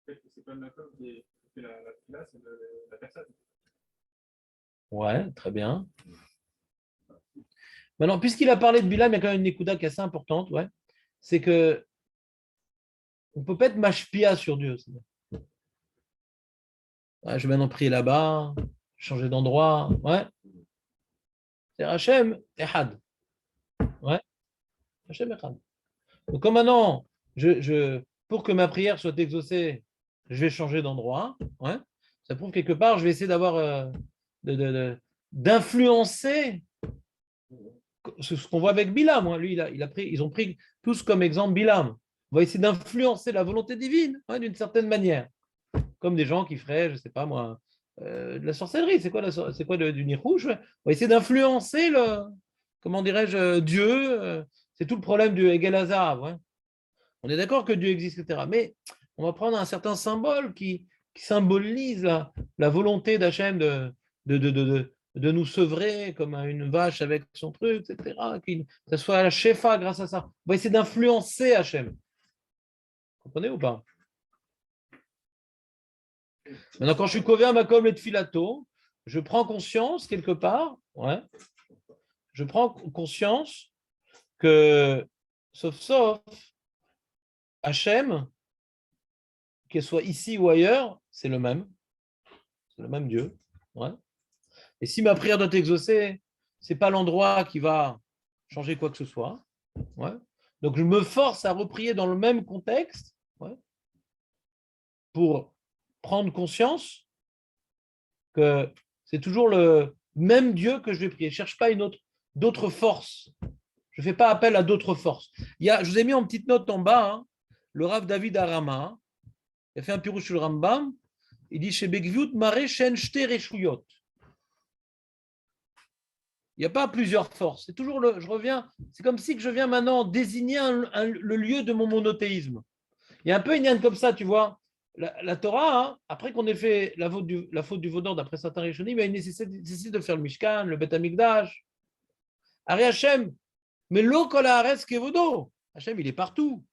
fait que c'est pas le Makom qui fait la fila, c'est la personne. Ouais, très bien. Maintenant, puisqu'il a parlé de Bilam, il y a quand même une écouda qui est assez importante. Ouais. C'est que on ne peut pas être mashpia sur Dieu. Ouais, je vais maintenant prier là-bas, changer d'endroit. Ouais. C'est Hachem Ehad. Ouais. Hachem Ehad. Donc, comme maintenant, pour que ma prière soit exaucée, je vais changer d'endroit. Ouais. Ça prouve quelque part, je vais essayer d'avoir d'influencer ce qu'on voit avec Bilam. Hein. Lui, ils ont pris tous comme exemple Bilam. On va essayer d'influencer la volonté divine d'une certaine manière. Comme des gens qui feraient, je ne sais pas moi, de la sorcellerie. C'est quoi du nirouche? On va essayer d'influencer comment dirais-je, Dieu. C'est tout le problème du Egel Hazarav. Ouais. On est d'accord que Dieu existe, etc. Mais on va prendre un certain symbole qui symbolise la volonté d'Hachem de nous sevrer comme une vache avec son truc, etc. Que ça soit la shefa grâce à ça. On va essayer d'influencer Hachem. Vous comprenez ou pas? Maintenant, quand je suis cové à Makom et Tfilato, je prends conscience quelque part, ouais, je prends conscience que, sauf, Hachem, qu'il soit ici ou ailleurs, c'est le même Dieu. Ouais. Et si ma prière doit être exaucée, ce n'est pas l'endroit qui va changer quoi que ce soit. Ouais. Donc, je me force à reprier dans le même contexte, ouais, pour prendre conscience que c'est toujours le même Dieu que je vais prier. Je ne cherche pas d'autres forces. Je ne fais pas appel à d'autres forces. Je vous ai mis en petite note en bas, hein, le Rav David Arama, il a fait un pirouche sur le Rambam, il dit chez Begviut Mare Shen Shte Reshuyot. Il n'y a pas plusieurs forces. C'est toujours je reviens, c'est comme si que je viens maintenant désigner le lieu de mon monothéisme. Il y a un peu une ligne comme ça, tu vois. La Torah, hein, après qu'on ait fait la faute du Vaudan d'après certains Rishonim, il nécessite de faire le Mishkan, le Bet Amikdash. Ari Hashem, mais l'eau kol haaretz kevodo. Hashem, il est partout.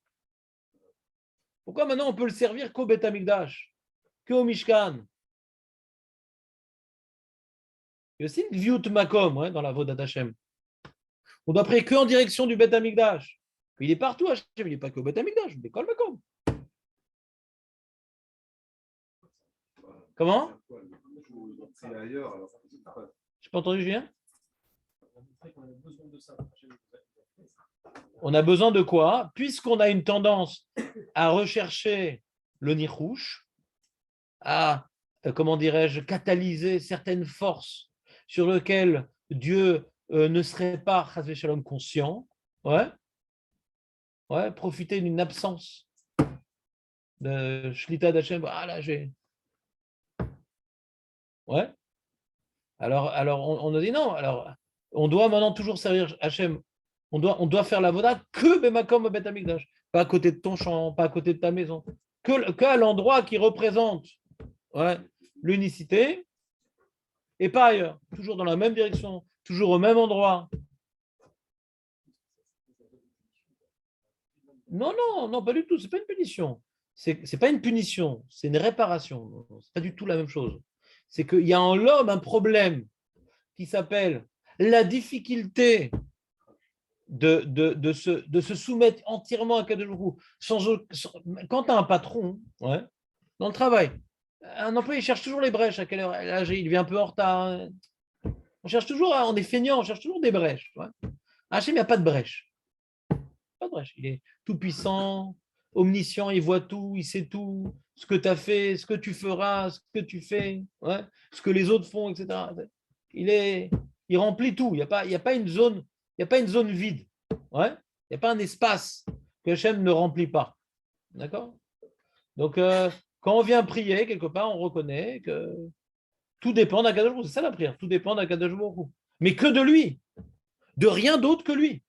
Pourquoi maintenant on peut le servir qu'au Bet Amikdash, qu'au Mishkan? Il y a aussi une viut makom, ouais, dans la Vodat Hashem. On doit prier que en direction du Bet Amikdash. Il est partout, Hashem, il n'est pas qu'au Bet Amikdash, il est kol makom. Comment? C'est ailleurs, alors. Je n'ai pas entendu, Julien? On a besoin de quoi? Puisqu'on a une tendance à rechercher le nichouche, à, comment dirais-je, catalyser certaines forces sur lesquelles Dieu ne serait pas, chas v'shalom, conscient, ouais, ouais, profiter d'une absence de shlita d'Hachem. Ah là, j'ai. Ouais. Alors on a dit non. Alors, on doit maintenant toujours servir Hachem. On doit faire la voda que Bemakom Bet Amikdash. Pas à côté de ton champ, pas à côté de ta maison. Qu'à l'endroit qui représente, ouais, l'unicité et pas ailleurs. Toujours dans la même direction, toujours au même endroit. Non, non, non, pas du tout. C'est pas une punition. C'est pas une punition, c'est une réparation. C'est pas du tout la même chose. C'est qu'il y a en l'homme un problème qui s'appelle la difficulté de se soumettre entièrement à Kadosh Baruch Hu. Quand tu as un patron, ouais, dans le travail, un employé cherche toujours les brèches. À quelle heure il vient un peu en retard. On cherche toujours, on est feignant, on cherche toujours des brèches. Ouais. Hachem, il n'y a pas de brèche. Pas de brèche. Il est tout puissant, omniscient, il voit tout, il sait tout, ce que tu as fait, ce que tu feras, ce que tu fais, ouais, ce que les autres font, etc. Il remplit tout. Il n'y a pas une zone. Il n'y a pas une zone vide. Ouais. Il n'y a pas un espace que Hachem ne remplit pas. D'accord? Donc, quand on vient prier, quelque part, on reconnaît que tout dépend d'Akadosh Baruch Hu. C'est ça la prière. Tout dépend d'Akadosh Baruch Hu. Mais que de lui. De rien d'autre que lui.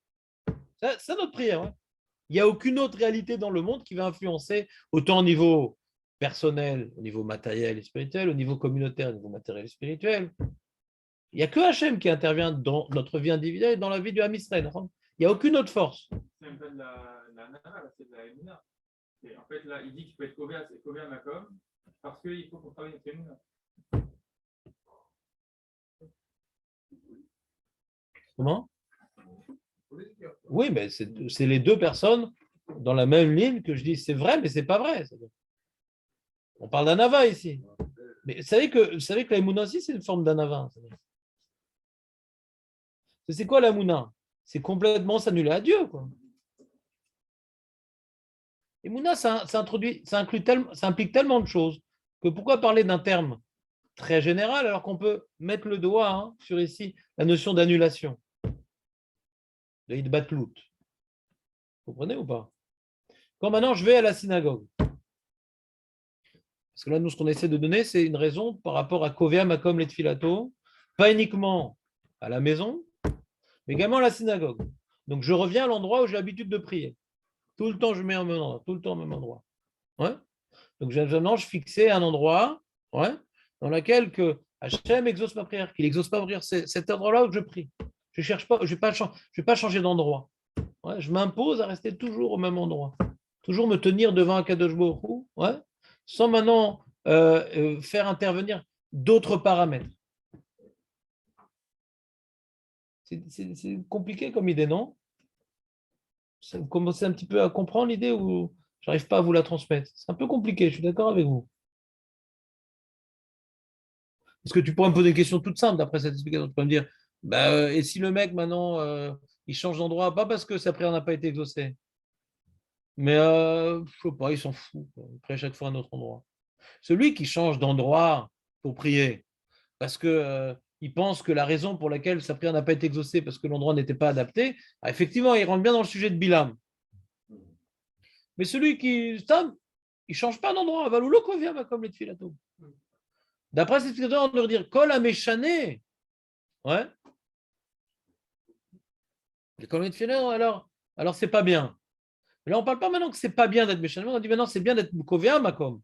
C'est notre prière. Ouais. Il n'y a aucune autre réalité dans le monde qui va influencer autant au niveau personnel, au niveau matériel et spirituel, au niveau communautaire, au niveau matériel et spirituel. Il n'y a que Hachem qui intervient dans notre vie individuelle et dans la vie du Ham Israël. Il n'y a aucune autre force. C'est même pas de la nana, c'est de la Emouna. En fait, là, il dit qu'il peut être Kovea Makom parce qu'il faut qu'on travaille notre Emouna. Comment? Oui, mais c'est les deux personnes dans la même ligne que je dis c'est vrai, mais c'est pas vrai. On parle d'Anava ici. Mais vous savez que la Emouna aussi, c'est une forme d'Anava. C'est quoi la Mouna? C'est complètement s'annuler à Dieu. Quoi. Et Mouna, ça implique tellement de choses que pourquoi parler d'un terme très général alors qu'on peut mettre le doigt sur ici la notion d'annulation, de Hitbatlout. Vous comprenez ou pas? Quand maintenant je vais à la synagogue, parce que là, nous, ce qu'on essaie de donner, c'est une raison par rapport à Kovea Makom et Tfilato, pas uniquement à la maison, mais également à la synagogue. Donc, je reviens à l'endroit où j'ai l'habitude de prier. Tout le temps, je mets au même endroit. Tout le temps au même endroit. Ouais. Donc, je fixais un endroit, ouais, dans lequel que Hachem exauce ma prière, qu'il n'exauce pas ma prière. C'est cet endroit-là où je prie. Je cherche pas, je vais pas changer d'endroit. Ouais, je m'impose à rester toujours au même endroit. Toujours me tenir devant un Kadosh Baruch Hu, ouais, sans maintenant faire intervenir d'autres paramètres. C'est compliqué comme idée, non? Vous commencez un petit peu à comprendre l'idée ou je n'arrive pas à vous la transmettre? C'est un peu compliqué, je suis d'accord avec vous. Parce que tu pourrais me poser une question toute simple d'après cette explication. Tu pourrais me dire, et si le mec maintenant, il change d'endroit, pas parce que sa prière n'a pas été exaucée, mais je sais pas, il s'en fout. Il prie à chaque fois à un autre endroit. Celui qui change d'endroit pour prier, parce que il pense que la raison pour laquelle sa prière n'a pas été exaucée, parce que l'endroit n'était pas adapté, effectivement, il rentre bien dans le sujet de Bilam. Mais celui qui, il ne change pas d'endroit. Comme les Tfilato. D'après cette explication, on doit dire Kol Ameshane. Ouais. Et Kol Ameshane, alors c'est pas bien. Mais là, on ne parle pas maintenant que c'est pas bien d'être Meshane, on dit maintenant c'est bien d'être Kovea Makom.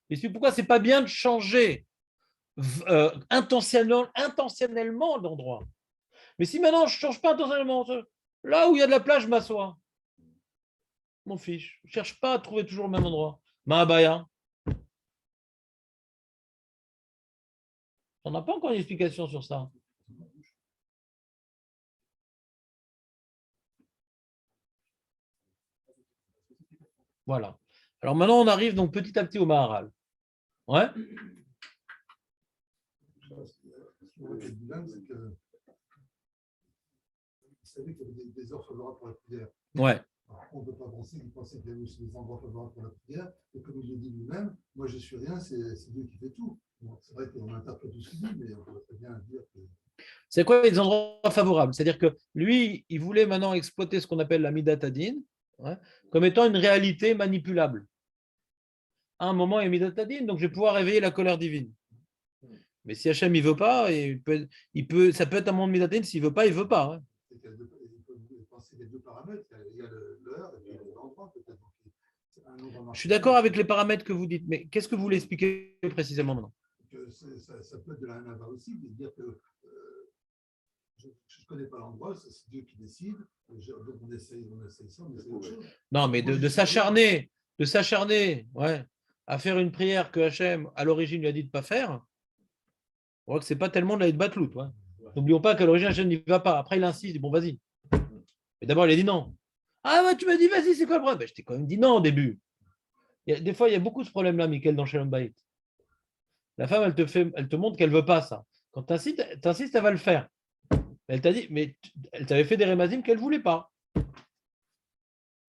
Et c'est pourquoi c'est pas bien de changer intentionnellement d'endroit. Mais si maintenant je ne change pas intentionnellement, là où il y a de la plage, je m'assois. Mon fiche. Je ne cherche pas à trouver toujours le même endroit. Mahabaya. On n'a pas encore une explication sur ça. Voilà. Alors maintenant, on arrive donc petit à petit au Maharal. Ouais. Le bilan, c'est que vous savez qu'il y avait des heures favorables pour la prière. Ouais. Alors, on ne peut pas penser qu'il pensait qu'il y avait aussi des endroits favorables pour la prière. Et comme il le dit lui-même, moi je ne suis rien, c'est Dieu qui fait tout. Bon, c'est vrai qu'on interprète tout ce qu'il dit, mais on peut très bien dire que. C'est quoi les endroits favorables? C'est-à-dire que lui, il voulait maintenant exploiter ce qu'on appelle la Midat Hadin, ouais, comme étant une réalité manipulable. À un moment, il y a Midat Hadin, donc je vais pouvoir réveiller la colère divine. Mais si Hachem ne veut pas, ça peut être un moment de Midat Hadin, s'il ne veut pas, il ne veut pas. Hein. Il faut penser les deux paramètres, il y a l'heure et puis l'endroit peut-être. Je suis d'accord avec les paramètres que vous dites, mais qu'est-ce que vous voulez expliquer précisément maintenant? Ça peut être de la nava aussi, de dire que je ne connais pas l'endroit, c'est Dieu qui décide, donc on essaye ça, on essaye autre chose. Non, mais de s'acharner ouais, à faire une prière que Hachem, à l'origine, lui a dit de ne pas faire, on voit que ce n'est pas tellement de la batlout. Ouais. N'oublions pas qu'à l'origine, Hachem n'y va pas. Après, il insiste, il dit bon, vas-y. Mais d'abord, il a dit non. Ah, bah, tu m'as dit, vas-y, c'est quoi le problème? Je t'ai quand même dit non au début. Des fois, il y a beaucoup ce problème-là, Michael, dans Shalom Bayit. La femme, elle te montre qu'elle ne veut pas ça. Quand tu insistes, elle va le faire. Elle t'a dit, mais elle t'avait fait des rémazim qu'elle ne voulait pas.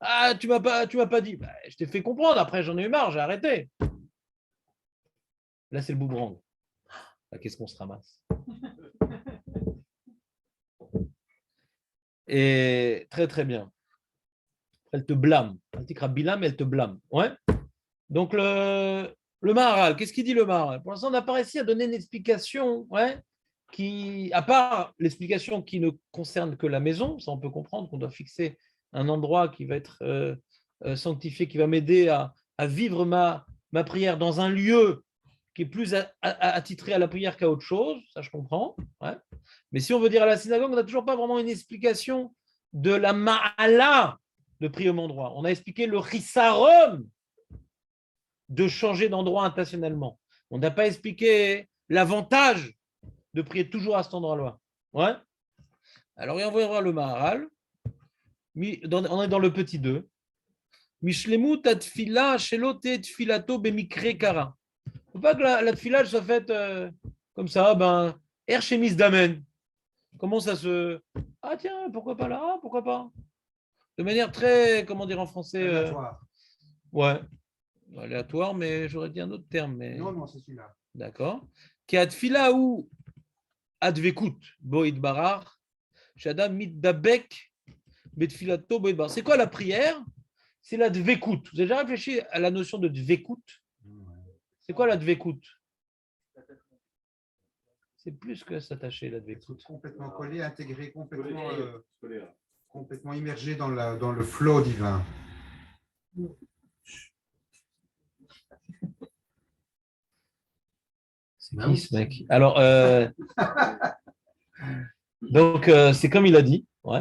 Ah, tu m'as pas dit. Bah, je t'ai fait comprendre. Après, j'en ai eu marre, j'ai arrêté. Là, c'est le boomerang. Là, qu'est-ce qu'on se ramasse? Et très, très bien. Elle te blâme. Bilam, elle te blâme. Ouais. Donc, le Maharal, qu'est-ce qu'il dit le Maharal? Pour l'instant, on n'a pas réussi à donner une explication, ouais, à part l'explication qui ne concerne que la maison, ça on peut comprendre qu'on doit fixer un endroit qui va être sanctifié, qui va m'aider à vivre ma prière dans un lieu qui est plus attitré à la prière qu'à autre chose, ça je comprends. Ouais. Mais si on veut dire à la synagogue, on n'a toujours pas vraiment une explication de la ma'ala de prier au même endroit. On a expliqué le rissarom de changer d'endroit intentionnellement. On n'a pas expliqué l'avantage de prier toujours à cet endroit-là. Ouais. Alors, on va voir le Maharal. On est dans le petit 2. Mishlemut atfila shelote tfilato bemikre kara. Il ne faut pas que la tfila soit faite comme ça, chemise d'amen. Comment ça se. Ah tiens, pourquoi pas là? Ah, pourquoi pas? De manière très, comment dire en français Aléatoire. Ouais. Aléatoire, mais j'aurais dit un autre terme. Mais... Non, c'est celui-là. D'accord. Qui a tfila ou advekut, boïd barar, shadam mitdabek, betfilato boïd barar. C'est quoi la prière? C'est la dvekut. Vous avez déjà réfléchi à la notion de dvekut? C'est quoi la dvekut? C'est plus que s'attacher, la dvekut. Complètement collé, intégré, complètement immergé dans le flot divin. C'est qui ce mec? Alors, donc, c'est comme il a dit. Ouais.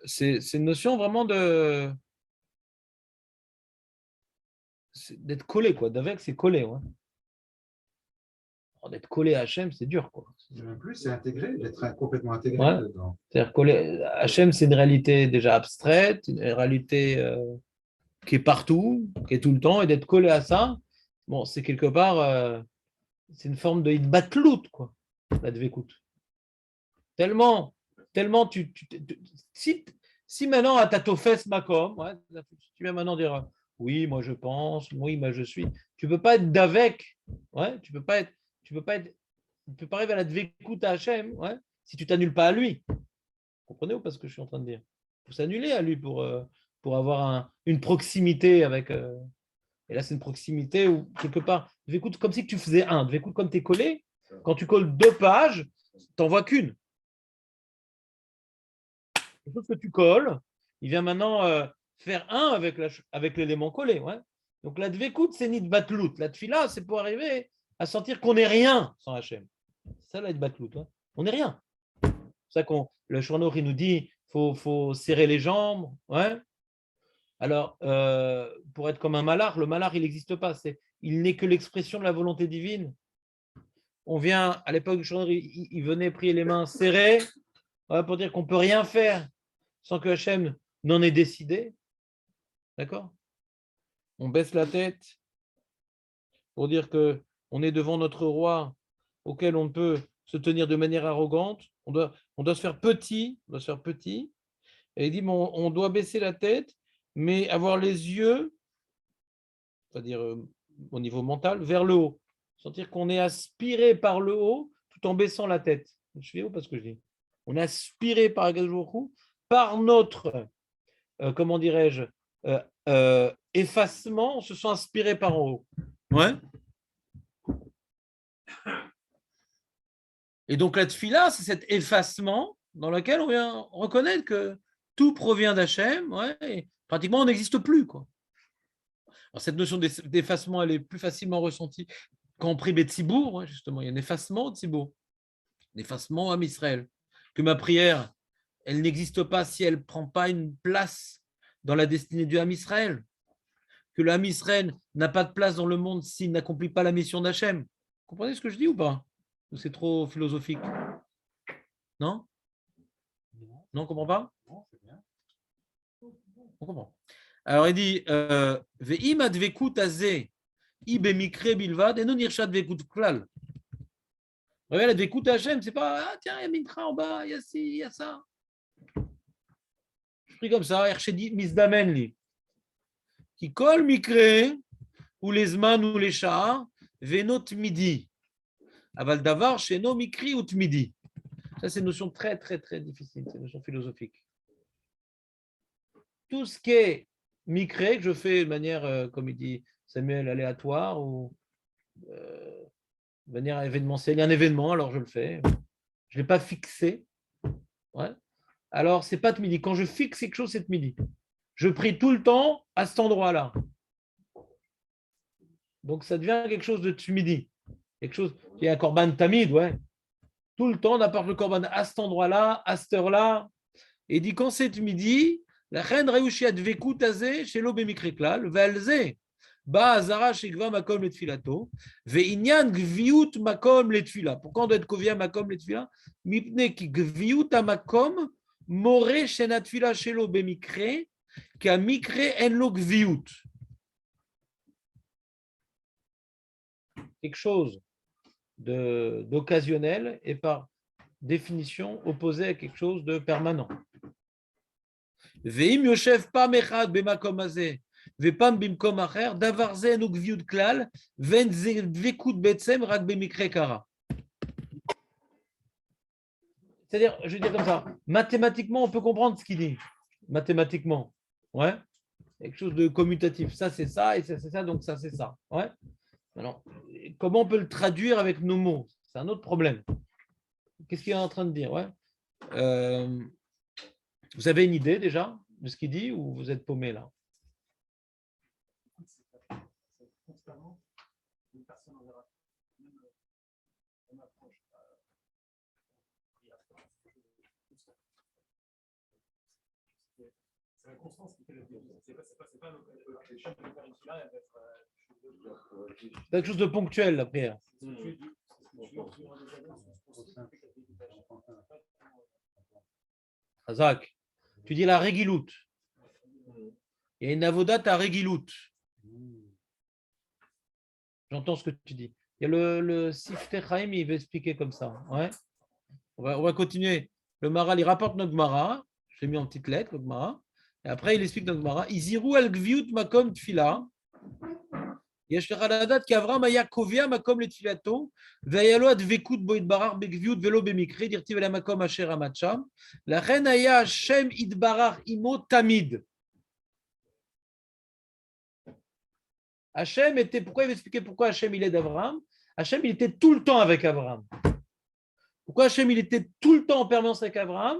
C'est une notion vraiment d'être collé, quoi. D'avec, c'est collé. Ouais. D'être collé à Hachem, c'est dur, quoi. En plus, c'est intégré, d'être complètement intégré ouais. dedans. C'est-à-dire collé. Hachem, c'est une réalité déjà abstraite, une réalité qui est partout, qui est tout le temps, et d'être collé à ça, bon, c'est quelque part, c'est une forme de hitbatlout, quoi, la dvekout. Tellement, si maintenant à ta tofes makom, ouais, tu viens maintenant dire oui, moi je pense, oui, moi je suis, tu peux pas être d'avec, ouais, tu peux pas arriver à la dvekout à Hachem, ouais, si tu t'annules pas à lui. Vous comprenez ou pas ce que je suis en train de dire? Il faut s'annuler à lui pour avoir une proximité avec. Et là, c'est une proximité où, quelque part, dvekout comme si tu faisais un, dvekout comme tu es collé, quand tu colles 2 pages, tu n'en vois qu'une. Quelque chose que tu colles, il vient maintenant faire un avec l'élément collé. Ouais. Donc la dvekout, c'est nid batlout. La tfila, c'est pour arriver à sentir qu'on n'est rien sans Hachem. C'est ça la batlout. Ouais. On n'est rien. C'est ça le Shouchan il nous dit faut serrer les jambes. Ouais. Alors, pour être comme un malach, le malach, il n'existe pas. Il n'est que l'expression de la volonté divine. On vient, à l'époque du Shouchan, il venait prier les mains serrées, ouais, pour dire qu'on ne peut rien faire sans que Hachem n'en ait décidé. D'accord? On baisse la tête pour dire qu'on est devant notre roi auquel on peut se tenir de manière arrogante. On doit se faire petit. Et il dit, bon, on doit baisser la tête, mais avoir les yeux, c'est-à-dire au niveau mental, vers le haut. Sentir qu'on est aspiré par le haut tout en baissant la tête. Je suis où parce que je dis. On est aspiré par Akadosh par notre, comment dirais-je, effacement, on se sent inspiré par en haut. Ouais. Et donc la tfila, c'est cet effacement dans lequel on vient reconnaître que tout provient d'Hachem, ouais, et pratiquement on n'existe plus, quoi. Alors, cette notion d'effacement, elle est plus facilement ressentie quand on prie Betsibour, ouais, justement, il y a un effacement au Tsibour, un effacement à Israël, que ma prière, elle n'existe pas si elle ne prend pas une place dans la destinée du Ham Israël, que le Ham Israël n'a pas de place dans le monde s'il n'accomplit pas la mission d'Hachem. Vous comprenez ce que je dis ou pas? Ou c'est trop philosophique? Non? Non, on ne comprend pas? Non, c'est bien. On comprend. Alors il dit Ve'im advekut azeh ibemikre bilvad et non irshad vekut klal. Regarde, la dvekut Hachem, c'est pas ah tiens, il y a Mintra en bas, il y a ci, il y a ça. Je prie comme ça, Ershedi misdamen li. Qui colle mikre ou les zman ou les shah venot midi. Aval davar sheno mikri ou midi. Ça, c'est une notion très, très, très difficile, c'est une notion philosophique. Tout ce qui est micré, que je fais de manière, comme il dit Samuel, aléatoire ou de manière événementielle. Il y a un événement, alors je le fais. Je ne l'ai pas fixé. Ouais. Alors, c'est pas midi. Quand je fixe quelque chose, c'est midi. Je prie tout le temps à cet endroit-là. Donc, ça devient quelque chose de midi. Quelque chose qui est un korban tamid, ouais. Tout le temps, on apporte le korban à cet endroit-là, à cette heure-là. Et il dit quand c'est midi, la reine Reushiat Vekutaze chez l'Obemikreklal, Valze, Ba Azara Shekva Makom Letfilato, Veinyan Gviut Makom Letfila. Pourquoi on doit être Kovia Makom Letfila? Mipne ki Gviut Makom, More Shenatfila chez l'Obemikre, Ka Mikre Enlo Gviut. Quelque chose d'occasionnel et par définition opposé à quelque chose de permanent. Veim yoshev pam echad b'makom hazeh vepam bimkom acher davar ze enu gviut klal ven dvekut betsem rak b'mikre kara. C'est-à-dire, je vais dire comme ça, mathématiquement, on peut comprendre ce qu'il dit. Mathématiquement, ouais, quelque chose de commutatif. Ça, c'est ça, et ça, c'est ça, donc ça, c'est ça. Ouais. Alors, comment on peut le traduire avec nos mots? C'est un autre problème. Qu'est-ce qu'il est en train de dire? Ouais. Vous avez une idée déjà de ce qu'il dit ou vous êtes paumé là? C'est la constance qui fait le bien. C'est pas quelque chose de ponctuel la prière. Azak, tu dis la régilout. Il y a une avodat à régilout. J'entends ce que tu dis. Il y a le Siftei Chaim, il va expliquer comme ça. Ouais. On va continuer. Le Maral, il rapporte notre Gemara. Je l'ai mis en petite lettre, le Gemara. Et après, il explique notre Gemara. Iziru al gviut makom tfila. יש לך לדעת כי אברהם היה קובע מקום לתפילתו, והיה לו הדבקות בו יתברך בגביות ולא במקרה, דכתיב אל המקום אשר עמד שם, לכן היה השם יתברך עמו תמיד. Hachem était, pourquoi il va expliquer pourquoi Hachem il est d'Abraham? Hachem il était tout le temps avec Abraham. Pourquoi Hachem il était tout le temps en permanence avec Abraham?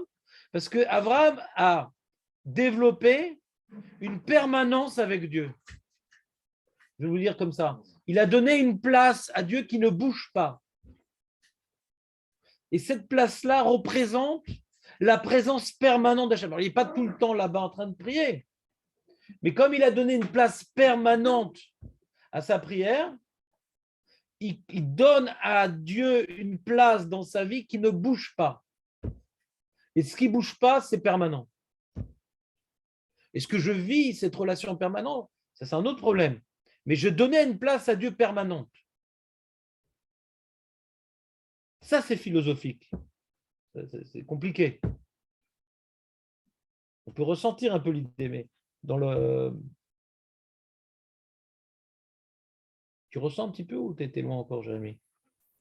Parce que Abraham a développé une permanence avec Dieu. Je vais vous dire comme ça. Il a donné une place à Dieu qui ne bouge pas. Et cette place-là représente la présence permanente d'Hachem. Alors, il n'est pas tout le temps là-bas en train de prier. Mais comme il a donné une place permanente à sa prière, il donne à Dieu une place dans sa vie qui ne bouge pas. Et ce qui ne bouge pas, c'est permanent. Est-ce que je vis cette relation permanente? Ça, c'est un autre problème. Mais je donnais une place à Dieu permanente. Ça, c'est philosophique. C'est compliqué. On peut ressentir un peu l'idée, mais dans le... Tu ressens un petit peu ou tu étais loin encore, Jérémy?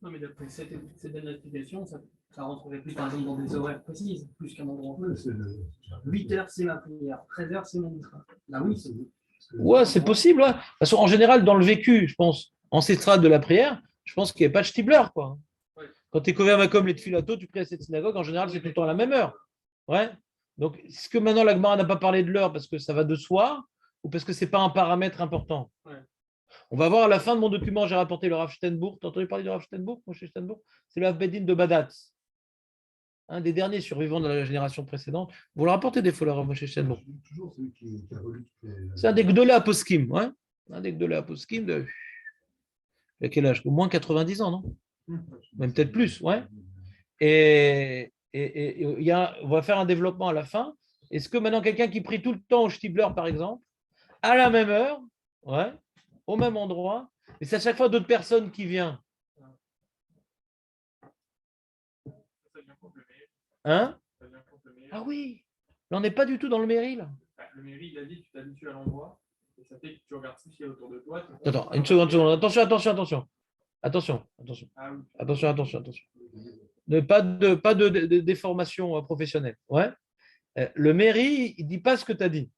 Non, mais d'après cette dernière explication, ça rentrerait plus par exemple dans des horaires précises, plus qu'un endroit. 8 heures, c'est ma prière. 13 heures, c'est mon mitra. Là, oui, c'est... Ouais, c'est possible. Ouais. Parce qu'en général, dans le vécu, je pense, ancestral de la prière, je pense qu'il n'y a pas de Stibler, quoi. Ouais. Quand tu es couvert comme les Tfilato, tu pries à cette synagogue, en général, c'est tout le temps à la même heure. Ouais. Donc, est-ce que maintenant la Gemara n'a pas parlé de l'heure parce que ça va de soi ou parce que ce n'est pas un paramètre important? Ouais. On va voir à la fin de mon document, j'ai rapporté le Rav Steinbourg. Tu as entendu parler du Rav Steinbourg, Moshe Steinbourg? C'est le Rav Bedin de Badatz, un des derniers survivants de la génération précédente. Vous le rapportez des fois, le Rav Moshe Steinbourg. Toujours celui qui a relu. C'est un des Gdolé Aposkim, ouais. Un des Gdolé Aposkim de... À quel âge? Au moins 90 ans, non? Même peut-être plus, ouais. Et on va faire un développement à la fin. Est-ce que maintenant, quelqu'un qui prie tout le temps au Stibler, par exemple, à la même heure, ouais, au même endroit, et c'est à chaque fois d'autres personnes qui viennent. Hein? Ah oui, là, on n'est pas du tout dans le mairie, là. Le mairie, il a dit que tu t'habitues à l'endroit, et ça fait que tu regardes tout ce qu'il y a autour de toi. Attends, une seconde. Attention. Ah oui. Attention. Pas de déformation professionnelle. Ouais. Le mairie, il ne dit pas ce que tu as dit.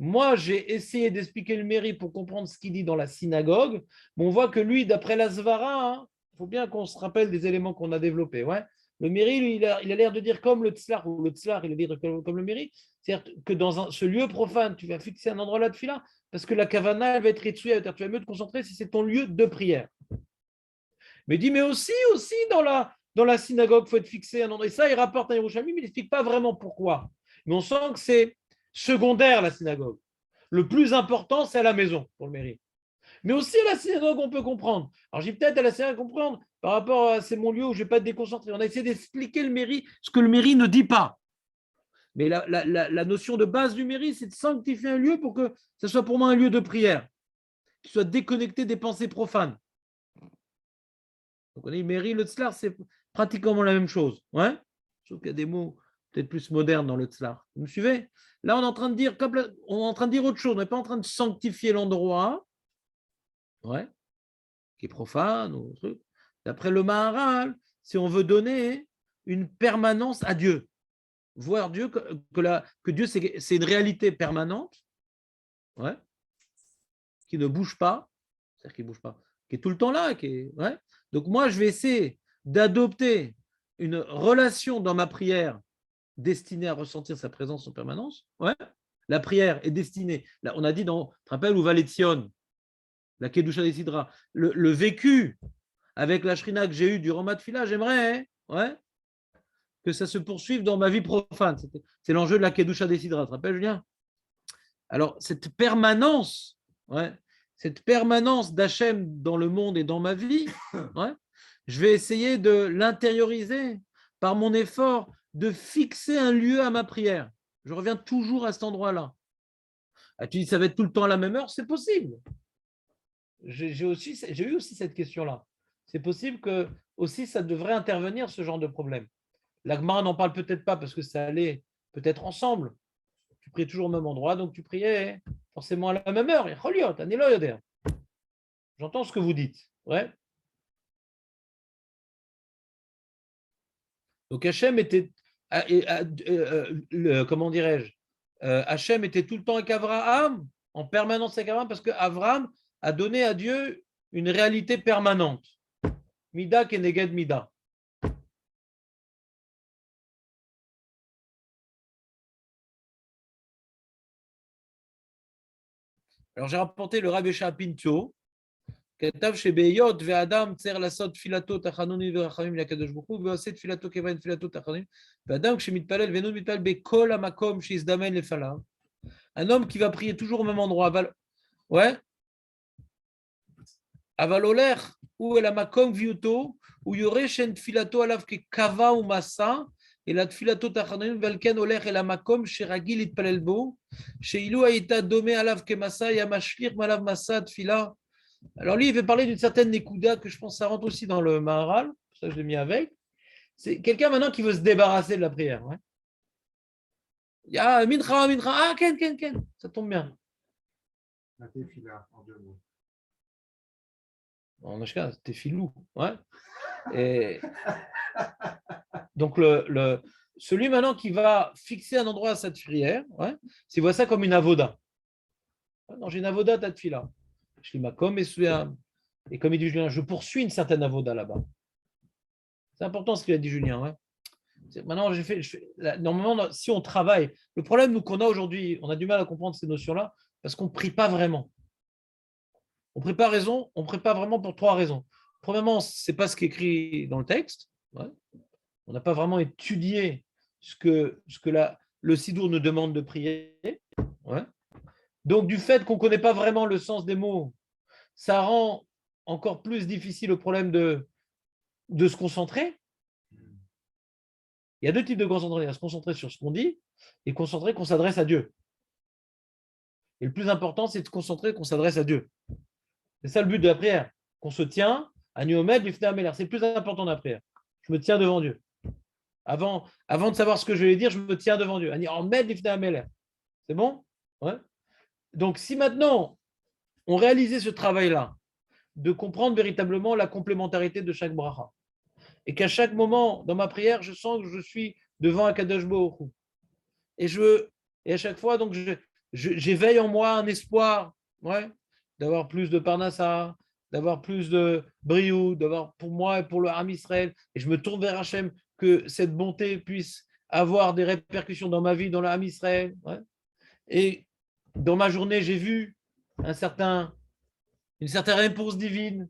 Moi, j'ai essayé d'expliquer le mairie pour comprendre ce qu'il dit dans la synagogue, mais on voit que lui, d'après la Svara, il faut bien qu'on se rappelle des éléments qu'on a développés. Ouais. Le mairie, lui, il a l'air de dire comme le tzlar, ou le tzlar, il a dire comme le mairie, c'est-à-dire que dans ce lieu profane, tu vas fixer un endroit là de fila, parce que la kavana, elle va être rituelle, tu vas mieux te concentrer si c'est ton lieu de prière. Mais il dit, mais aussi dans la synagogue, il faut être fixé un endroit. Et ça, il rapporte à Yerushalmi, mais il n'explique pas vraiment pourquoi. Mais on sent que c'est secondaire, la synagogue. Le plus important, c'est à la maison, pour le mairie. Mais aussi à la synagogue, on peut comprendre. Alors, j'ai peut-être à la synagogue comprendre par rapport à c'est mon lieu où je ne vais pas être déconcentré. On a essayé d'expliquer le mairie, ce que le mairie ne dit pas. Mais la notion de base du mairie, c'est de sanctifier un lieu pour que ce soit pour moi un lieu de prière, qui soit déconnecté des pensées profanes. Donc, on dit mairie, le tzlar, c'est pratiquement la même chose. Ouais, sauf qu'il y a des mots peut-être plus modernes dans le tzlar. Vous me suivez? Là, on est en train de dire autre chose. On n'est pas en train de sanctifier l'endroit, ouais, qui est profane ou truc. D'après le Maharal, si on veut donner une permanence à Dieu, voir Dieu que Dieu c'est une réalité permanente, ouais, qui ne bouge pas, c'est-à-dire qui ne bouge pas, qui est tout le temps là, ouais. Donc moi, je vais essayer d'adopter une relation dans ma prière destinée à ressentir sa présence en permanence. Ouais. La prière est destinée, là, on a dit tu te rappelles, ou Valétion, la Kedusha des Sidra, le vécu avec la Shrina que j'ai eu durant ma tefila, j'aimerais que ça se poursuive dans ma vie profane. C'est l'enjeu de la Kedusha des Sidra, tu te rappelles, Julien? Alors, cette permanence d'Hachem dans le monde et dans ma vie, je vais essayer de l'intérioriser par mon effort de fixer un lieu à ma prière. Je reviens toujours à cet endroit-là. Ah, tu dis ça va être tout le temps à la même heure, c'est possible. j'ai eu aussi cette question-là. C'est possible que aussi ça devrait intervenir, ce genre de problème. L'Agmara n'en parle peut-être pas parce que ça allait peut-être ensemble. Tu priais toujours au même endroit, donc tu priais forcément à la même heure. J'entends ce que vous dites. Ouais. Donc Hachem était, comment dirais-je, Hachem était tout le temps avec Abraham, en permanence avec Abraham, parce qu'Abraham a donné à Dieu une réalité permanente. Mida keneged mida. Alors j'ai rapporté le Rabbi Pinto, כתב שבהיות ואדם צריך לעשות תפילתו תחנונים ורחמים לקדוש ברוך הוא ועושה תפילתו כיוון תפילתו תחנונים ואדם כשמתפלל ואינו מתפלל בכל המקום שיזדמן לפניו, un homme qui va prier toujours au même endroit, אבל הולך הוא אל המקום ויותו, הוא יורה שאין תפילתו עליו כקווה ומסע, אלא תפילתו תחנונים, ועל כן הולך אל המקום שרגיל להתפלל בו, שאילו הייתה דומה עליו כמסע, היה משליך מעליו מסע תפילה. Alors lui, il veut parler d'une certaine Nekuda que je pense que ça rentre aussi dans le Maharal, pour ça je l'ai mis avec. C'est quelqu'un maintenant qui veut se débarrasser de la prière. Ouais. Il y a Mincha, ah, Ken, ça tombe bien. La tefila, en 2 mots. En Ashka, c'était filou. Ouais. Et donc, celui maintenant qui va fixer un endroit à cette prière, ouais, c'est voit ça comme une avoda. Non, j'ai une avoda à tefila. Je dis, et comme il dit Julien, je poursuis une certaine avoda là-bas. C'est important ce qu'il a dit Julien. Ouais. Maintenant, normalement, si on travaille, le problème nous qu'on a aujourd'hui, on a du mal à comprendre ces notions-là parce qu'on ne prie pas vraiment. On ne prie pas vraiment pour 3 raisons. Premièrement, ce n'est pas ce qui est écrit dans le texte. Ouais. On n'a pas vraiment étudié ce que le Sidour nous demande de prier. Ouais. Donc, du fait qu'on ne connaît pas vraiment le sens des mots, ça rend encore plus difficile le problème de se concentrer. Il y a 2 types de concentration. Il y a se concentrer sur ce qu'on dit et concentrer qu'on s'adresse à Dieu. Et le plus important, c'est de se concentrer qu'on s'adresse à Dieu. C'est ça le but de la prière. Qu'on se tient à Niomed, Lifnei. C'est le plus important de la prière. Je me tiens devant Dieu. Avant de savoir ce que je vais dire, je me tiens devant Dieu. C'est bon? Ouais. Donc, si maintenant, on réalisait ce travail-là, de comprendre véritablement la complémentarité de chaque bracha, et qu'à chaque moment, dans ma prière, je sens que je suis devant Akadosh Baruch Hu. Et à chaque fois, donc, j'éveille en moi un espoir, ouais, d'avoir plus de parnassa, d'avoir plus de briou, d'avoir pour moi et pour le Ham Israël, et je me tourne vers Hachem, que cette bonté puisse avoir des répercussions dans ma vie, dans le Ham Israël. Ouais. Et dans ma journée, j'ai vu une certaine réponse divine,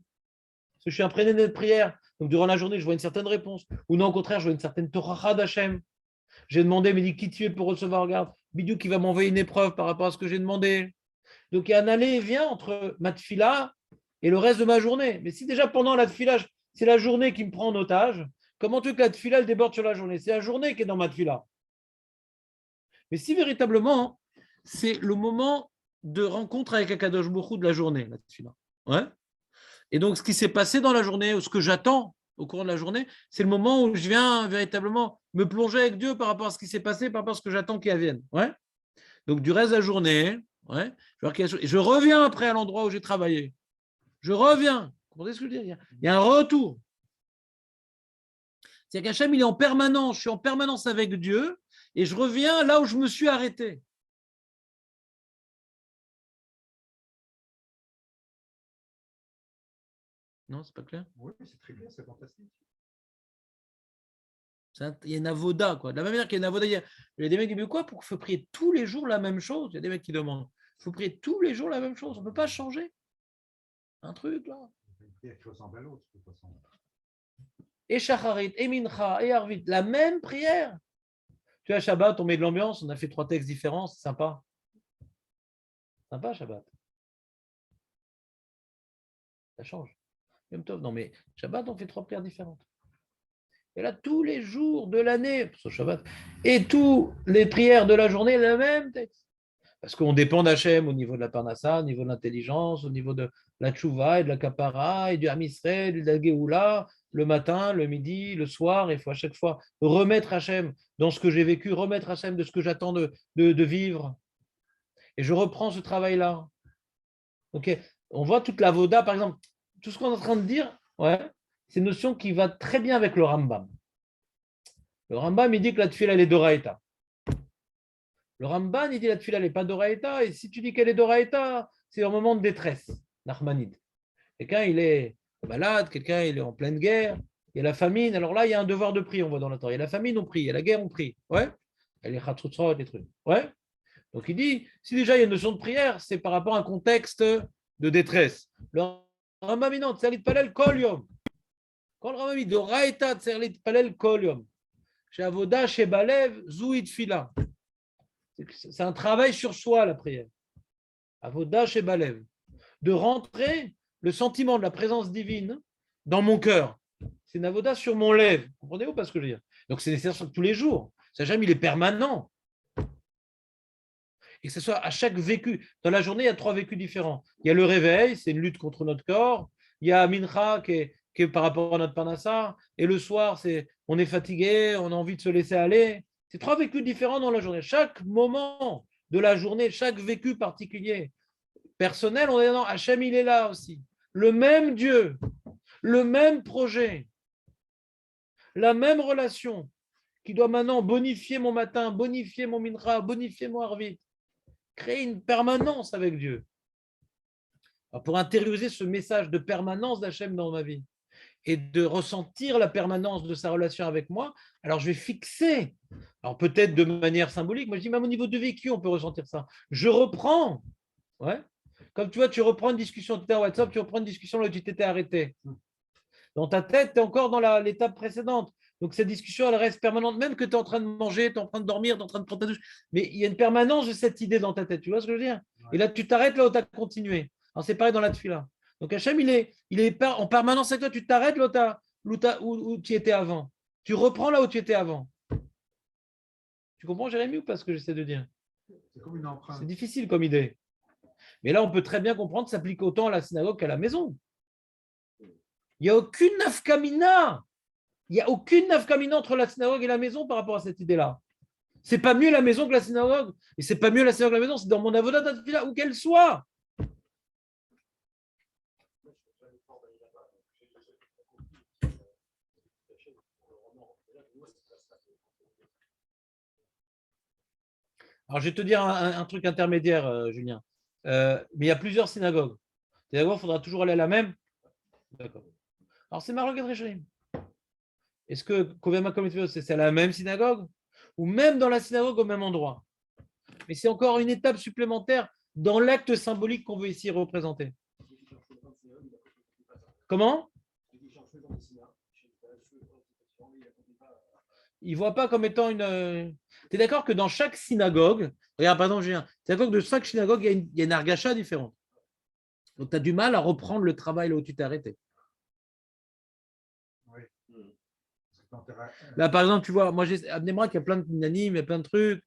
parce que je suis imprégné de prière. Donc, durant la journée, je vois une certaine réponse. Ou non, au contraire, je vois une certaine Torah d'Hachem. J'ai demandé, mais il dit, qui tu es pour recevoir? Regarde, Bidou qui va m'envoyer une épreuve par rapport à ce que j'ai demandé. Donc, il y a un aller et vient entre ma tefila et le reste de ma journée. Mais si déjà pendant la tefila, c'est la journée qui me prend en otage, comment tu veux que la tefila elle déborde sur la journée? C'est la journée qui est dans ma tefila. Mais si véritablement, c'est le moment de rencontre avec Akadosh Baruch Hu de la journée, la tefila. Ouais. Et donc, ce qui s'est passé dans la journée, ou ce que j'attends au cours de la journée, c'est le moment où je viens véritablement me plonger avec Dieu par rapport à ce qui s'est passé, par rapport à ce que j'attends qu'il advienne. Ouais. Donc, du reste de la journée, ouais, je reviens après à l'endroit où j'ai travaillé. Je reviens. Vous comprenez ce que je veux dire? Il y a un retour. C'est-à-dire qu'Hachem, il est en permanence. Je suis en permanence avec Dieu et je reviens là où je me suis arrêté. Non, c'est pas clair? Oui, c'est très clair, c'est fantastique. Il y a une avoda, quoi. De la même manière qu'il y a une avoda, il y a des mecs qui disent, mais quoi, pour qu'il faut prier tous les jours la même chose? Il y a des mecs qui demandent, il faut prier tous les jours la même chose, on ne peut pas changer un truc, là. Une prière qui ressemble à l'autre, de toute façon. Et Shacharit, et Mincha, et Arvit, la même prière. Tu vois, Shabbat, on met de l'ambiance, on a fait 3 textes différents, c'est sympa. Sympa, Shabbat. Ça change. Yom Tov, non, mais Shabbat, on fait 3 prières différentes. Et là, tous les jours de l'année, ce Shabbat, et tous les prières de la journée, le même texte. Parce qu'on dépend d'Hachem au niveau de la Parnassa, au niveau de l'intelligence, au niveau de la Tchouva et de la Kapara et du Ham Israël, de la Géoula, le matin, le midi, le soir. Il faut à chaque fois remettre Hachem dans ce que j'ai vécu, remettre Hachem de ce que j'attends de vivre. Et je reprends ce travail-là. Ok, on voit toute la Voda, par exemple, tout ce qu'on est en train de dire, ouais, c'est une notion qui va très bien avec le Rambam. Le Rambam, il dit que la tefila, elle est d'Oraïta. Le Ramban, il dit la tefila, elle n'est pas d'Oraïta, et si tu dis qu'elle est d'Oraïta, c'est un moment de détresse, Nachmanide. Quelqu'un, il est malade, quelqu'un, il est en pleine guerre, il y a la famine, alors là, il y a un devoir de prier, on voit dans la Torah. Il y a la famine, on prie, il y a la guerre, on prie. Ouais, il y a les chatrutzot, les trucs. Ouais. Donc il dit, si déjà il y a une notion de prière, c'est par rapport à un contexte de détresse. Le Rambam, non, tserlit palel kol yom. Quand le Rambam dit d'Oraïta tserlit palel kol yom, chez Avoda, chez Balev, zouid fila. C'est un travail sur soi, la prière. Avoda chez Balev. De rentrer le sentiment de la présence divine dans mon cœur. C'est une avoda sur mon lèvre. Comprenez-vous pas ce que je veux dire? Donc c'est nécessaire tous les jours. Ça jamais il est permanent. Et que ce soit à chaque vécu. Dans la journée, il y a 3 vécus différents. Il y a le réveil, c'est une lutte contre notre corps. Il y a Mincha qui est par rapport à notre Parnassa. Et le soir, on est fatigué, on a envie de se laisser aller. C'est 3 vécus différents dans la journée. Chaque moment de la journée, chaque vécu particulier, personnel, on est dans Hachem, il est là aussi. Le même Dieu, le même projet, la même relation qui doit maintenant bonifier mon matin, bonifier mon mincha, bonifier mon arvit, créer une permanence avec Dieu. Alors pour intérioriser ce message de permanence d'Hachem dans ma vie et de ressentir la permanence de sa relation avec moi, alors je vais fixer, alors peut-être de manière symbolique, moi je dis même au niveau de vécu, on peut ressentir ça. Je reprends, ouais. Comme tu vois, tu reprends une discussion, tu étais à WhatsApp, tu reprends une discussion là où tu t'étais arrêté. Dans ta tête, tu es encore dans l'étape précédente. Donc cette discussion, elle reste permanente, même que tu es en train de manger, tu es en train de dormir, tu es en train de prendre ta douche. Mais il y a une permanence de cette idée dans ta tête. Tu vois ce que je veux dire? Et là, tu t'arrêtes là où tu as continué. Alors c'est pareil dans la tefila. Donc Hachem, il est en permanence avec toi. Tu t'arrêtes là où tu étais avant. Tu reprends là où tu étais avant. Tu comprends, Jérémy, ou pas ce que j'essaie de dire? C'est comme une empreinte. C'est difficile comme idée. Mais là, on peut très bien comprendre que ça s'applique autant à la synagogue qu'à la maison. Il n'y a aucune nafkamina. Il n'y a aucune nafkamina entre la synagogue et la maison par rapport à cette idée-là. C'est pas mieux la maison que la synagogue. Et c'est pas mieux la synagogue que la maison, c'est dans mon avodat tefila, où qu'elle soit. Alors, je vais te dire un truc intermédiaire, Julien. Mais il y a plusieurs synagogues. D'accord, il faudra toujours aller à la même. D'accord. Alors, c'est Maroc et Réchaim. Est-ce que Kovema Comité, c'est la même synagogue ou même dans la synagogue au même endroit? Mais c'est encore une étape supplémentaire dans l'acte symbolique qu'on veut ici représenter. Comment? Il ne voit pas comme étant une. Tu es d'accord que dans chaque synagogue, regarde, par exemple, Julien, tu es d'accord que de chaque synagogue, il y a une argacha différente. Donc, tu as du mal à reprendre le travail là où tu t'es arrêté. Oui. Là, par exemple, tu vois, moi, à Bnei-Brak, il y a plein de minanim, il y a plein de trucs.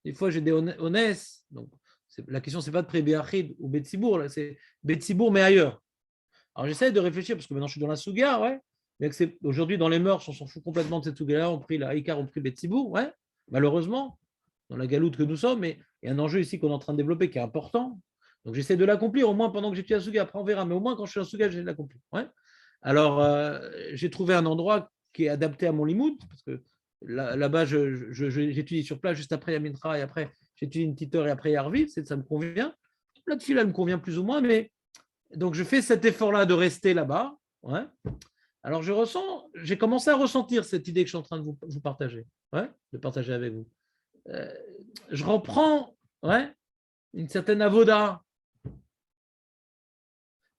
Des fois, j'ai des honnes. Donc, la question, ce n'est pas de Prébéachid ou Betsibourg, c'est Betsibourg, mais ailleurs. Alors, j'essaie de réfléchir, parce que maintenant, je suis dans la Souga, ouais. Mais aujourd'hui, dans les mœurs, on s'en fout complètement de cette Souga-là. On prie la Haïkar, on prie Betsibourg, ouais. Malheureusement, dans la galoute que nous sommes, mais il y a un enjeu ici qu'on est en train de développer qui est important. Donc, j'essaie de l'accomplir, au moins pendant que j'étudie la Souga. Après, on verra, mais au moins, quand je suis en Souga, j'essaie de l'accomplir. Ouais. Alors, j'ai trouvé un endroit qui est adapté à mon limoud, parce que là-bas, j'étudie sur place juste après Yamintra, et après, j'étudie une petite heure, et après Yarviv, ça me convient. La tefila me convient plus ou moins, mais donc je fais cet effort-là de rester là-bas. Ouais. Alors, j'ai commencé à ressentir cette idée que je suis en train de vous partager, ouais, de partager avec vous. Je reprends, ouais, une certaine avoda.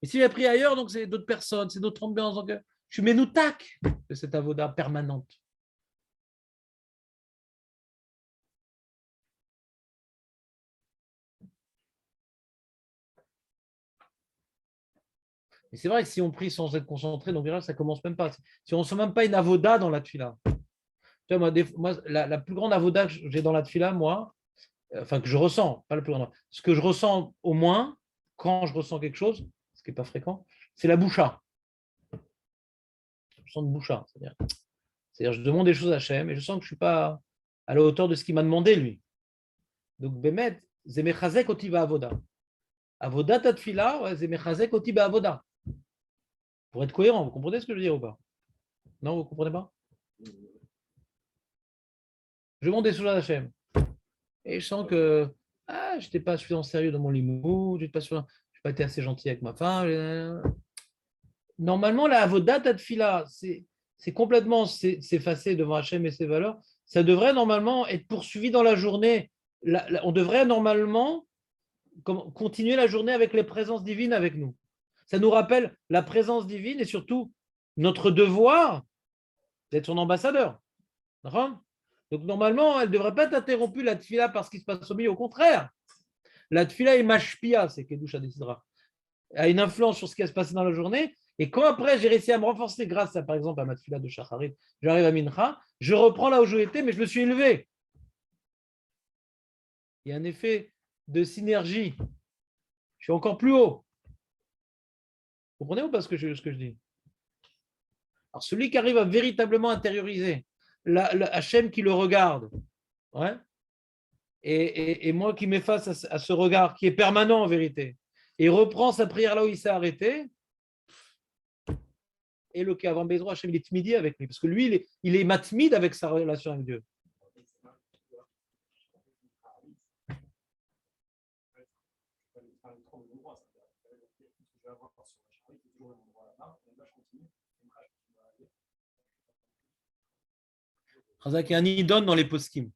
Mais si j'ai pris ailleurs, donc c'est d'autres personnes, c'est d'autres ambiances. Donc, je suis ménoutac de cette avoda permanente. Et c'est vrai que si on prie sans être concentré, donc déjà, ça ne commence même pas. Si on ne sent même pas une avoda dans la tefila. Tu vois, moi, la plus grande avoda que j'ai dans la tefila, moi, enfin que je ressens, pas le plus grand nombre, ce que je ressens au moins quand je ressens quelque chose, ce qui n'est pas fréquent, c'est la boucha. Je sens de boucha, c'est-à-dire je demande des choses à Hachem et je sens que je ne suis pas à la hauteur de ce qu'il m'a demandé lui. Donc Bémet, Zemechazek oti ba'avoda. Avoda tatfila, Zemechazek oti ba'avoda. Pour être cohérent, vous comprenez ce que je veux dire ou pas? Non, vous ne comprenez pas? Je demande des choses à Hachem. Et je sens que je n'étais pas suffisamment sérieux dans mon limoud, je n'ai pas été assez gentil avec ma femme. Normalement, la avodat tadfila, c'est complètement s'effacer devant Hachem et ses valeurs. Ça devrait normalement être poursuivi dans la journée. On devrait normalement continuer la journée avec les présences divines avec nous. Ça nous rappelle la présence divine et surtout notre devoir d'être son ambassadeur. D'accord? Donc normalement, elle ne devrait pas être interrompue, la tfila, parce qu'il se passe au milieu. Au contraire, la tfila est mashpia, c'est Kedusha décidera, a une influence sur ce qui va se passer dans la journée. Et quand après, j'ai réussi à me renforcer grâce à, par exemple, à ma tfila de Shacharit, j'arrive à Mincha, je reprends là où je étais, mais je me suis élevé. Il y a un effet de synergie. Je suis encore plus haut. Vous comprenez ou pas ce que je dis? Alors celui qui arrive à véritablement intérioriser Hachem qui le regarde, ouais, et moi qui m'efface à ce regard qui est permanent en vérité, et reprend sa prière là où il s'est arrêté, et le cas avant Bezro, Hachem il est timide avec lui, parce que lui il est matmide avec sa relation avec Dieu. Il y a un idon dans les poskim.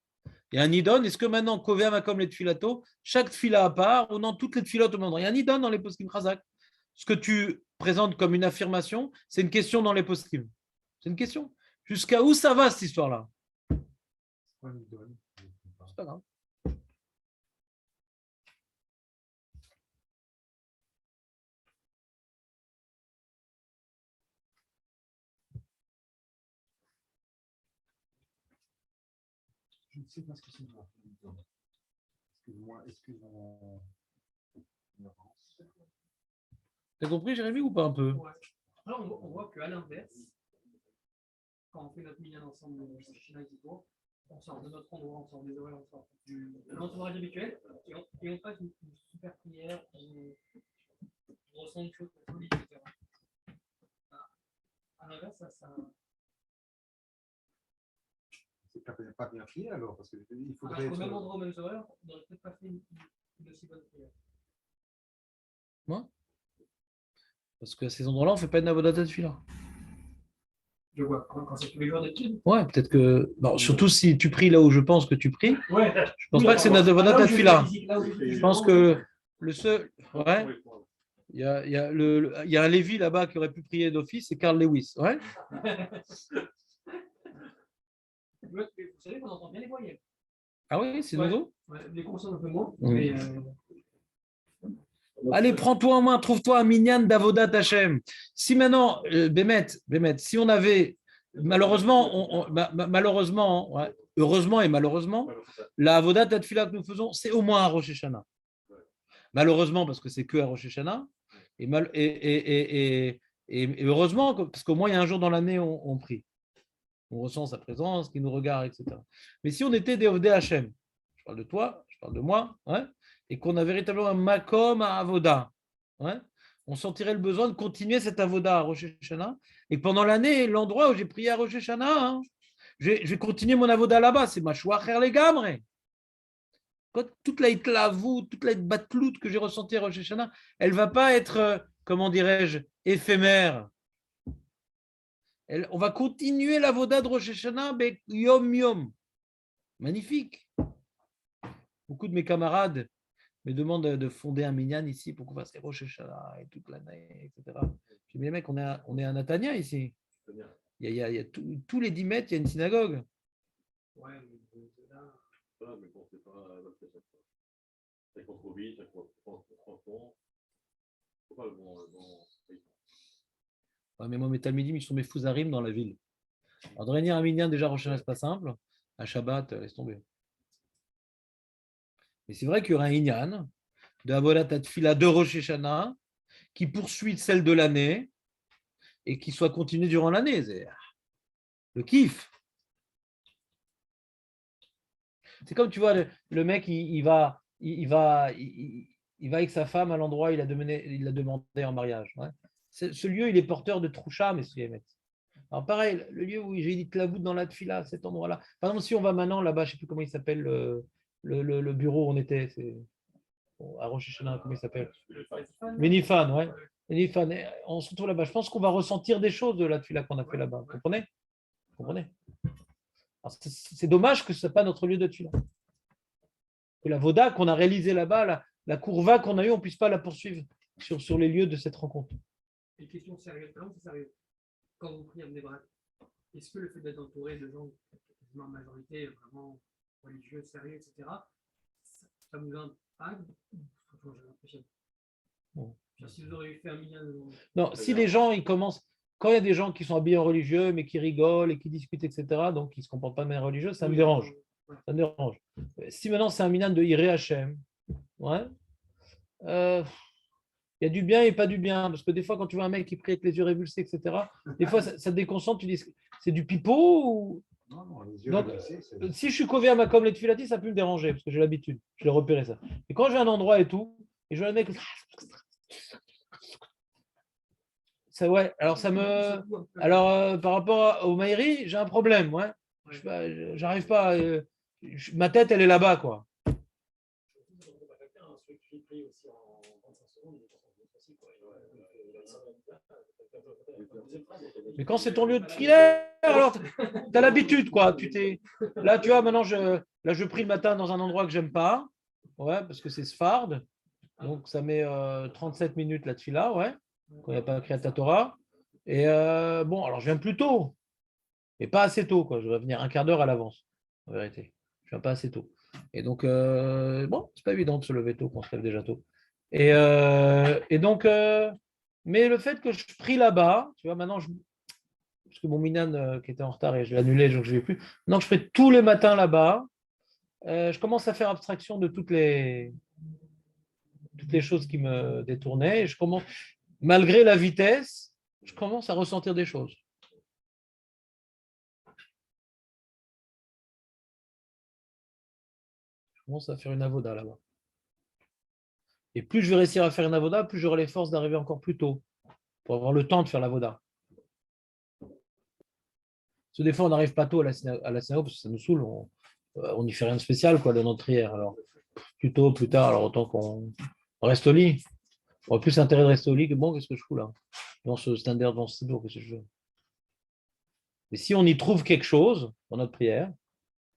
Il y a un idon. Est-ce que maintenant, Kovea ma comme les tfilato, chaque tfila à part, ou non, toutes les tfilotes au même endroit? Il y a un idon dans les poskim Chazak. Ce que tu présentes comme une affirmation, c'est une question dans les poskim. C'est une question. Jusqu'à où ça va cette histoire-là? C'est pas grave. Je ne sais pas ce que c'est. Excuse-moi. T'as compris, Jérémy, ou pas un peu? Ouais. Alors, on voit qu'à l'inverse, quand on fait notre minyan ensemble, on sort de notre endroit, on sort des horaires, on sort de l'entourage habituel, et on passe une super prière, on ressent une chose solide, etc. À l'inverse, ça. C'est pas bien prié alors, parce qu'il faudrait. Alors, au même endroit, aux mêmes horaires, on n'aurait peut-être pas fait une aussi bonne prière. Moi? Parce qu'à ces endroits-là, on ne fait pas une avodat tefila. Je vois, quand c'est tous les jours d'études. Ouais, peut-être que. Bon, surtout si tu pries là où je pense que tu pries. Ouais. Je pense pas que c'est une avodat tefila. Je pense que le seul. Ouais. Il y a un Lévi là-bas qui aurait pu prier d'office, c'est Carl Lewis. Ouais. Vous savez qu'on entend bien les voyelles. Ah oui, c'est nouveau? Ouais, les consonnes un peu moins. Oui. Mais, allez, prends-toi en main, trouve-toi un minyan d'Avodat Hashem. Si maintenant, Bémet, si on avait, malheureusement, ouais, heureusement et malheureusement, la Avodat Tefila que nous faisons, c'est au moins à Rosh Hashanah. Malheureusement, parce que c'est que à Rosh Hashanah, et heureusement, parce qu'au moins, il y a un jour dans l'année, on prie. On ressent sa présence, qui nous regarde, etc. Mais si on était des Ovdei Hashem, je parle de toi, je parle de moi, ouais, et qu'on a véritablement un makom à avoda, ouais, on sentirait le besoin de continuer cette avoda à Rosh Hashanah, et que pendant l'année, l'endroit où j'ai prié à Rosh Hashanah, je vais continuer mon avoda là-bas, c'est ma shouacher les gamre. Toute la hitlavou, toute la batlout que j'ai ressentie à Rosh Hashanah, elle ne va pas être, comment dirais-je, éphémère. On va continuer l'avoda de Rosh Hashanah, yom yom. Magnifique. Beaucoup de mes camarades me demandent de fonder un minyan ici pour qu'on fasse les Rosh Hashanah et toute l'année, etc. Je dis, mais mec, on est à Natania ici. Il y a tous les 10 mètres, il y a une synagogue. ouais, Mais bon, c'est pas ça compte trop vite, ça compte trop. C'est pas le bon. Ouais, mais moi, mes talmidim, ils sont mes fouzarim dans la ville. Alors, de réunir un minyan, déjà, Rosh Hashanah, c'est pas simple. À Shabbat, laisse tomber. Mais c'est vrai qu'il y aura un Inyan de Avodat Tfila de Rosh Hashanah qui poursuit celle de l'année et qui soit continuée durant l'année. C'est le kiff. C'est comme tu vois, le mec, il va avec sa femme à l'endroit où il a demandé en mariage. Ouais. Ce lieu, il est porteur de Troucha, mais alors pareil, le lieu où j'ai dit Tlabout dans la Tfila, cet endroit-là. Par exemple, si on va maintenant là-bas, je ne sais plus comment il s'appelle, le bureau où on était, à Rosh Hashanah, comment il s'appelle? Ménifan, ouais. Ménifan, on se retrouve là-bas. Je pense qu'on va ressentir des choses de la Tfila qu'on a fait là-bas. Vous comprenez? C'est dommage que ce n'est pas notre lieu de Tfila. Que la Voda qu'on a réalisée là-bas, la courva qu'on a eue, on ne puisse pas la poursuivre sur les lieux de cette rencontre. Une question sérieuse, vraiment c'est sérieux. Quand vous priez à Mnebrak, est-ce que le fait d'être entouré de gens, quasiment en majorité, vraiment religieux, sérieux, etc., ça vous impacte? J'ai l'impression. Bon. Si vous auriez fait un million de... Non, si les gens, ils commencent, quand il y a des gens qui sont habillés en religieux, mais qui rigolent et qui discutent, etc., donc qui ne se comportent pas de manière religieuse, ça me dérange. Ça me dérange. Si maintenant c'est un minyan de Iré Hachem, ouais, il y a du bien et pas du bien, parce que des fois, quand tu vois un mec qui prie avec les yeux révulsés, etc., des fois, ça te déconcentre, tu dis, c'est du pipeau ou... Non, les yeux Donc, révulsés, si je suis cové à ma comme les tefilati, ça peut me déranger, parce que j'ai l'habitude, je l'ai repéré ça. Et quand j'ai un endroit et tout, et je vois un mec... Ça, ouais, alors ça me... Alors, par rapport au Maïri, j'ai un problème, ouais. J'arrive pas... ma tête, elle est là-bas, quoi. Mais quand c'est ton lieu de prière, alors tu as l'habitude, quoi. Là, tu vois, maintenant, je prie le matin dans un endroit que j'aime pas, ouais, parce que c'est Sfard, donc ça met 37 minutes la tefila, ouais, quand il n'y a pas créé ta Torah. Et bon, alors je viens plus tôt, mais pas assez tôt, quoi. Je vais venir un quart d'heure à l'avance, en vérité. Je viens pas assez tôt. Et donc, bon, c'est pas évident de se lever tôt quand on se lève déjà tôt. Et donc, mais le fait que je prie là-bas, tu vois, maintenant, parce que mon minyan qui était en retard et je l'ai annulé, donc je ne vais plus. Maintenant que je fais tous les matins là-bas, je commence à faire abstraction de toutes les choses qui me détournaient. Et je commence, malgré la vitesse, je commence à ressentir des choses. Je commence à faire une avoda là-bas. Et plus je vais réussir à faire une avoda, plus j'aurai les forces d'arriver encore plus tôt pour avoir le temps de faire l'avoda. Parce que des fois, on n'arrive pas tôt à la synagogue parce que ça nous saoule. On n'y fait rien de spécial quoi, dans notre prière. Alors, plus tôt, plus tard, alors autant qu'on reste au lit. On a plus intérêt de rester au lit que bon, qu'est-ce que je fous là? Dans ce standard, dans ce sidour, qu'est-ce que je veux? Mais si on y trouve quelque chose dans notre prière,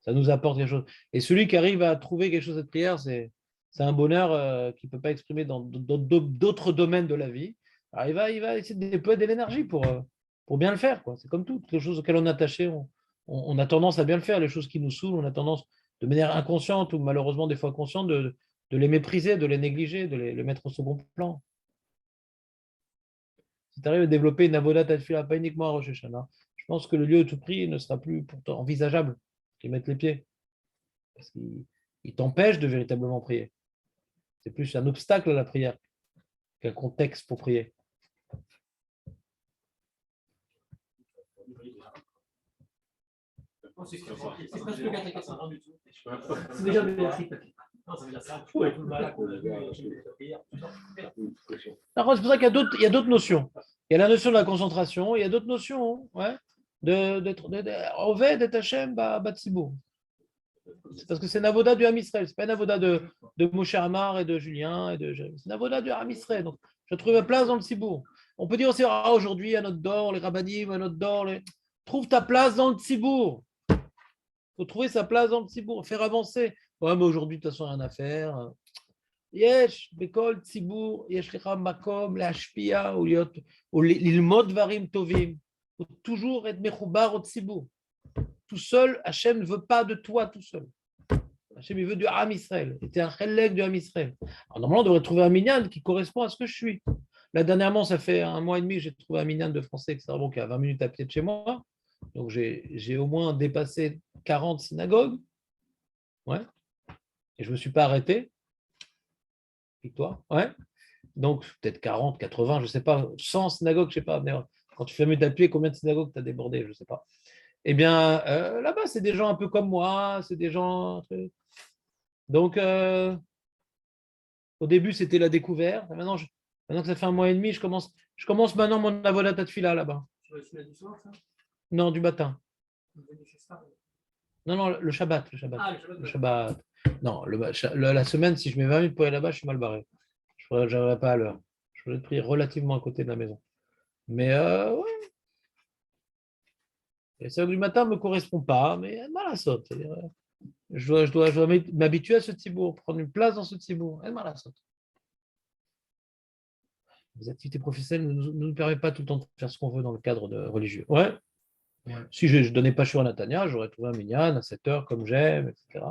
ça nous apporte quelque chose. Et celui qui arrive à trouver quelque chose de cette prière, c'est un bonheur qu'il ne peut pas exprimer dans d'autres domaines de la vie. Alors il va essayer de déployer de l'énergie pour bien le faire. C'est comme tout. Toutes les choses auxquelles on est attaché, on a tendance à bien le faire. Les choses qui nous saoulent, on a tendance, de manière inconsciente ou malheureusement des fois consciente, de les mépriser, de les négliger, de les mettre au second plan. Si tu arrives à développer une avodat tefila, pas uniquement à Rosh Hashanah, je pense que le lieu où tu pries ne sera plus pourtant envisageable qu'ils mettent les pieds. Parce qu'il t'empêche de véritablement prier. C'est plus un obstacle à la prière qu'un contexte pour prier. C'est presque le cas de ça. C'est déjà bénéfique. Non, ça veut dire que c'est un fou avec tout le mal. C'est pour ça qu'il y a d'autres notions. Il y a la notion de la concentration, il y a d'autres notions, ouais, d'être Hachem, Batsibour. C'est parce que c'est une avoda du Ham Israël, c'est pas une avoda de Moshe Amar et de Julien et de Jérémie. C'est une avoda du Ham Israël. Donc, je trouve ma place dans le Tzibour. On peut dire aussi, aujourd'hui, à notre d'or, les rabbanim, à notre d'or, trouve ta place dans le Tzibour. Il faut trouver sa place dans le Tzibour, faire avancer. Ouais, mais aujourd'hui, de toute façon, rien à faire. Yesh, Bekol, Tzibour, Yesh Lecha Makom, Leashpia, ou l'ilmod Varim Tovim. Il faut toujours être Mechoubar au Tzibour. Tout seul, Hachem ne veut pas de toi tout seul. Hachem, il veut du Ham Israël. Tu es un chellek du Ham Israël. Alors, normalement, on devrait trouver un minyan qui correspond à ce que je suis. Là, dernièrement, ça fait 1 mois et demi, j'ai trouvé un minyan de français qui est à 20 minutes à pied de chez moi. Donc, j'ai au moins dépassé 40 synagogues. Ouais. et je ne me suis pas arrêté. Toi, ouais. Donc, peut-être 40, 80, je ne sais pas, 100 synagogues, je ne sais pas. Mais quand tu fais mieux d'appuyer, combien de synagogues tu as débordé, je ne sais pas. Eh bien, là-bas, c'est des gens un peu comme moi, c'est des gens. Donc, au début, c'était la découverte. Maintenant que ça fait 1 mois et demi, je commence maintenant mon avodat tefila là-bas. Tu vas au du soir, ça? Non, du matin. Vous venez chez Star. Non, le Shabbat. Ah, le Shabbat. Le Shabbat. Non, la semaine, si je mets 20 minutes pour aller là-bas, je suis mal barré. Je n'arriverai pas à l'heure. Je voudrais prier relativement à côté de la maison. Mais ouais. Les heures du matin ne me correspond pas, mais mal à saute. Je dois m'habituer à ce tibour, prendre une place dans ce tibour. Mal à saute. Les activités professionnelles ne nous permettent pas tout le temps de faire ce qu'on veut dans le cadre religieux. Ouais. Si je ne donnais pas choix à Natania, j'aurais trouvé un minyan à 7 heures comme j'aime, etc.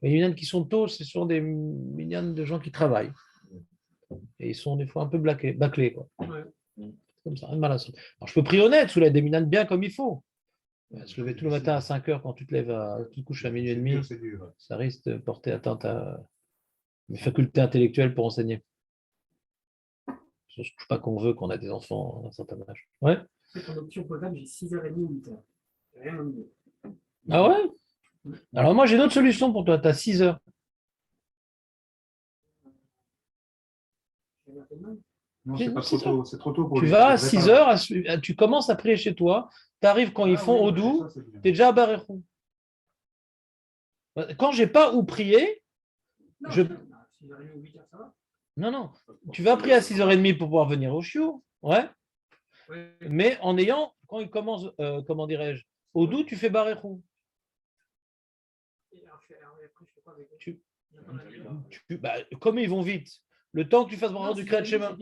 Mais les minyanes qui sont tôt, ce sont des minyanes de gens qui travaillent. Et ils sont des fois un peu bâclés. Quoi. Ouais. Comme ça, mal à saute. Alors, je peux prier honnête, sous des minyanes bien comme il faut. Se lever tout le matin à 5 heures quand tu te lèves tu te couches à minuit et demi, ça risque de porter atteinte à mes facultés intellectuelles pour enseigner. Je ne trouve pas qu'on veut qu'on a des enfants à un certain âge. Ouais. En option potable, j'ai 6h30 ou 8h. Rien au milieu. Ah ouais? Alors moi j'ai une autre solution pour toi, tu as 6 heures. Non, c'est pas trop tôt. C'est trop tôt pour tu lui. vas à 6 heures, tu commences à prier chez toi, tu arrives quand ils font au doux, tu es déjà à Barérou. Quand j'ai pas où prier, Non, je... 6h30 ou 8h, ça va. Non. Tu vas prier à 6h30 pour pouvoir venir au chiot. Ouais. Mais en ayant, quand il commence, comment dirais-je, au doux, tu fais Barérou. Comme ils vont vite, le temps que tu fasses vraiment du Kriyat Shema.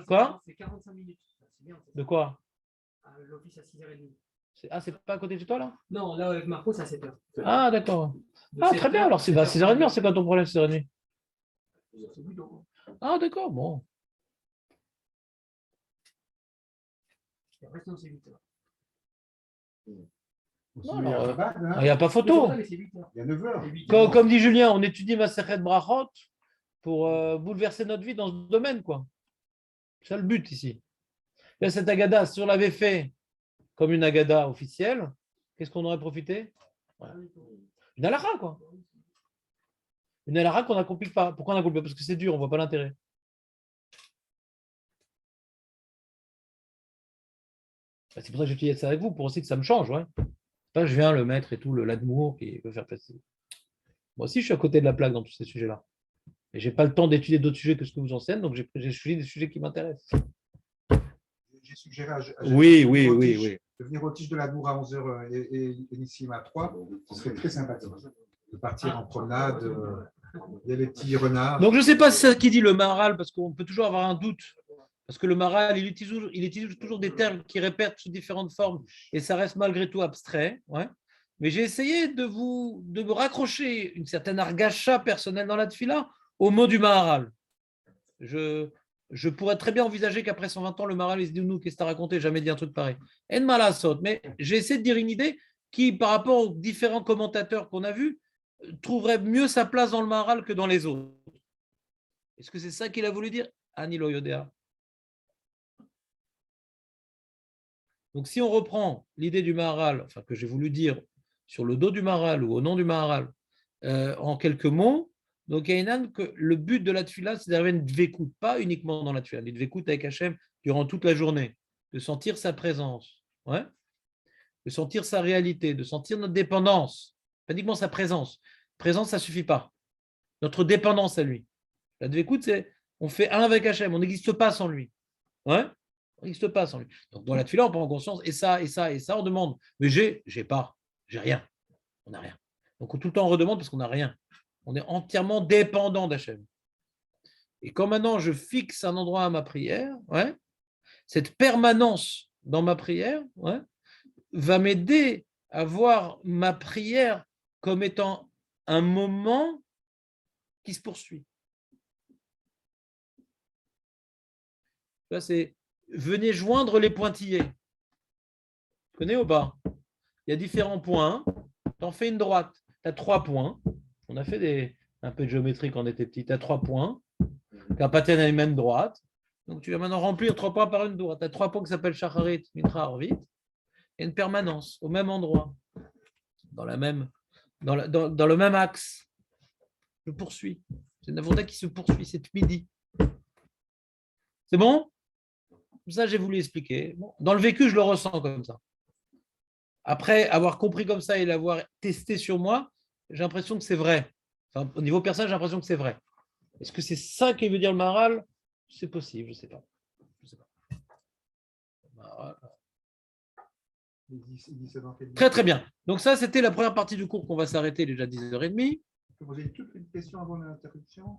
Quoi? C'est 45 minutes. De quoi? L'office à 6h30. C'est pas à côté de toi là? Non, là avec Marco, c'est à 7h. Ah, d'accord. Ah, très bien. Alors, c'est à 6h30, c'est quoi ton problème, 6h30? Ah, d'accord, bon. Après, sinon, c'est 8h. Il n'y a pas photo. Il y a 9h. Comme dit Julien, on étudie Masechet Brachot pour bouleverser notre vie dans ce domaine, quoi. C'est ça le but ici. Là, cette agada, si on l'avait fait comme une agada officielle, qu'est-ce qu'on aurait profité? Une halakha, quoi. Une halakha qu'on n'accomplit pas. Pourquoi on n'accomplit pas? Parce que c'est dur, on ne voit pas l'intérêt. C'est pour ça que j'utilise ça avec vous, pour aussi que ça me change. Ouais. Pas je viens le maître et tout, l'admour qui veut faire passer. Moi aussi, je suis à côté de la plaque dans tous ces sujets-là. Et je n'ai pas le temps d'étudier d'autres sujets que ce que vous enseignez, donc j'ai choisi des sujets qui m'intéressent. J'ai suggéré à oui. de venir au tige de la Bourre à 11h et Nissim à 3. Ce serait très sympathique de partir en promenade. Il y a les petits renards. Donc, je ne sais pas si c'est ça qui dit le Maharal, parce qu'on peut toujours avoir un doute. Parce que le Maharal, il utilise toujours des termes qui répètent sous différentes formes et ça reste malgré tout abstrait. Ouais. Mais j'ai essayé de me raccrocher une certaine argacha personnelle dans la tefila au mot du Maharal. Je pourrais très bien envisager qu'après 120 ans, le Maharal, il se dit nous, qu'est-ce que tu as raconté? Jamais dit un truc pareil. En malasot. Mais j'ai essayé de dire une idée qui, par rapport aux différents commentateurs qu'on a vus, trouverait mieux sa place dans le Maharal que dans les autres. Est-ce que c'est ça qu'il a voulu dire? Ani lo yodea. Donc, si on reprend l'idée du Maharal, enfin que j'ai voulu dire sur le dos du Maharal ou au nom du Maharal, en quelques mots, donc il y a que le but de la tefila, c'est d'arriver à une dvekout, pas uniquement dans la tefila, une dvekout avec Hachem durant toute la journée, de sentir sa présence, ouais, de sentir sa réalité, de sentir notre dépendance, pas uniquement sa présence. Présence, ça ne suffit pas. Notre dépendance à lui. La dvekout, c'est on fait un avec Hachem, on n'existe pas sans lui. Ouais. On n'existe pas sans lui. Donc, dans la tefila, on prend conscience, et ça, on demande. Mais j'ai pas, j'ai rien. On n'a rien. Donc, tout le temps, on redemande parce qu'on n'a rien. On est entièrement dépendant d'Hachem. Et quand maintenant, je fixe un endroit à ma prière, ouais, cette permanence dans ma prière, ouais, va m'aider à voir ma prière comme étant un moment qui se poursuit. Là, c'est venez joindre les pointillés. Tu connais ou pas? Il y a différents points. Tu en fais une droite. Tu as 3 points. On a fait un peu de géométrie quand on était petit. Tu as 3 points. La patène a une même droite. Donc, tu vas maintenant remplir 3 points par une droite. Tu as 3 points qui s'appellent Shacharit, Mitra, Arvit. Et une permanence au même endroit, dans le même axe. Je poursuis. C'est une avoda qui se poursuit, c'est midi. C'est bon? Ça, j'ai voulu expliquer. Bon, dans le vécu, je le ressens comme ça. Après avoir compris comme ça et l'avoir testé sur moi, j'ai l'impression que c'est vrai. Enfin, au niveau personnel, j'ai l'impression que c'est vrai. Est-ce que c'est ça qui veut dire le Maharal? C'est possible, je ne sais pas. Très, très bien. Donc ça, c'était la première partie du cours qu'on va s'arrêter déjà 10h30. Vous avez toute une question avant l'interruption?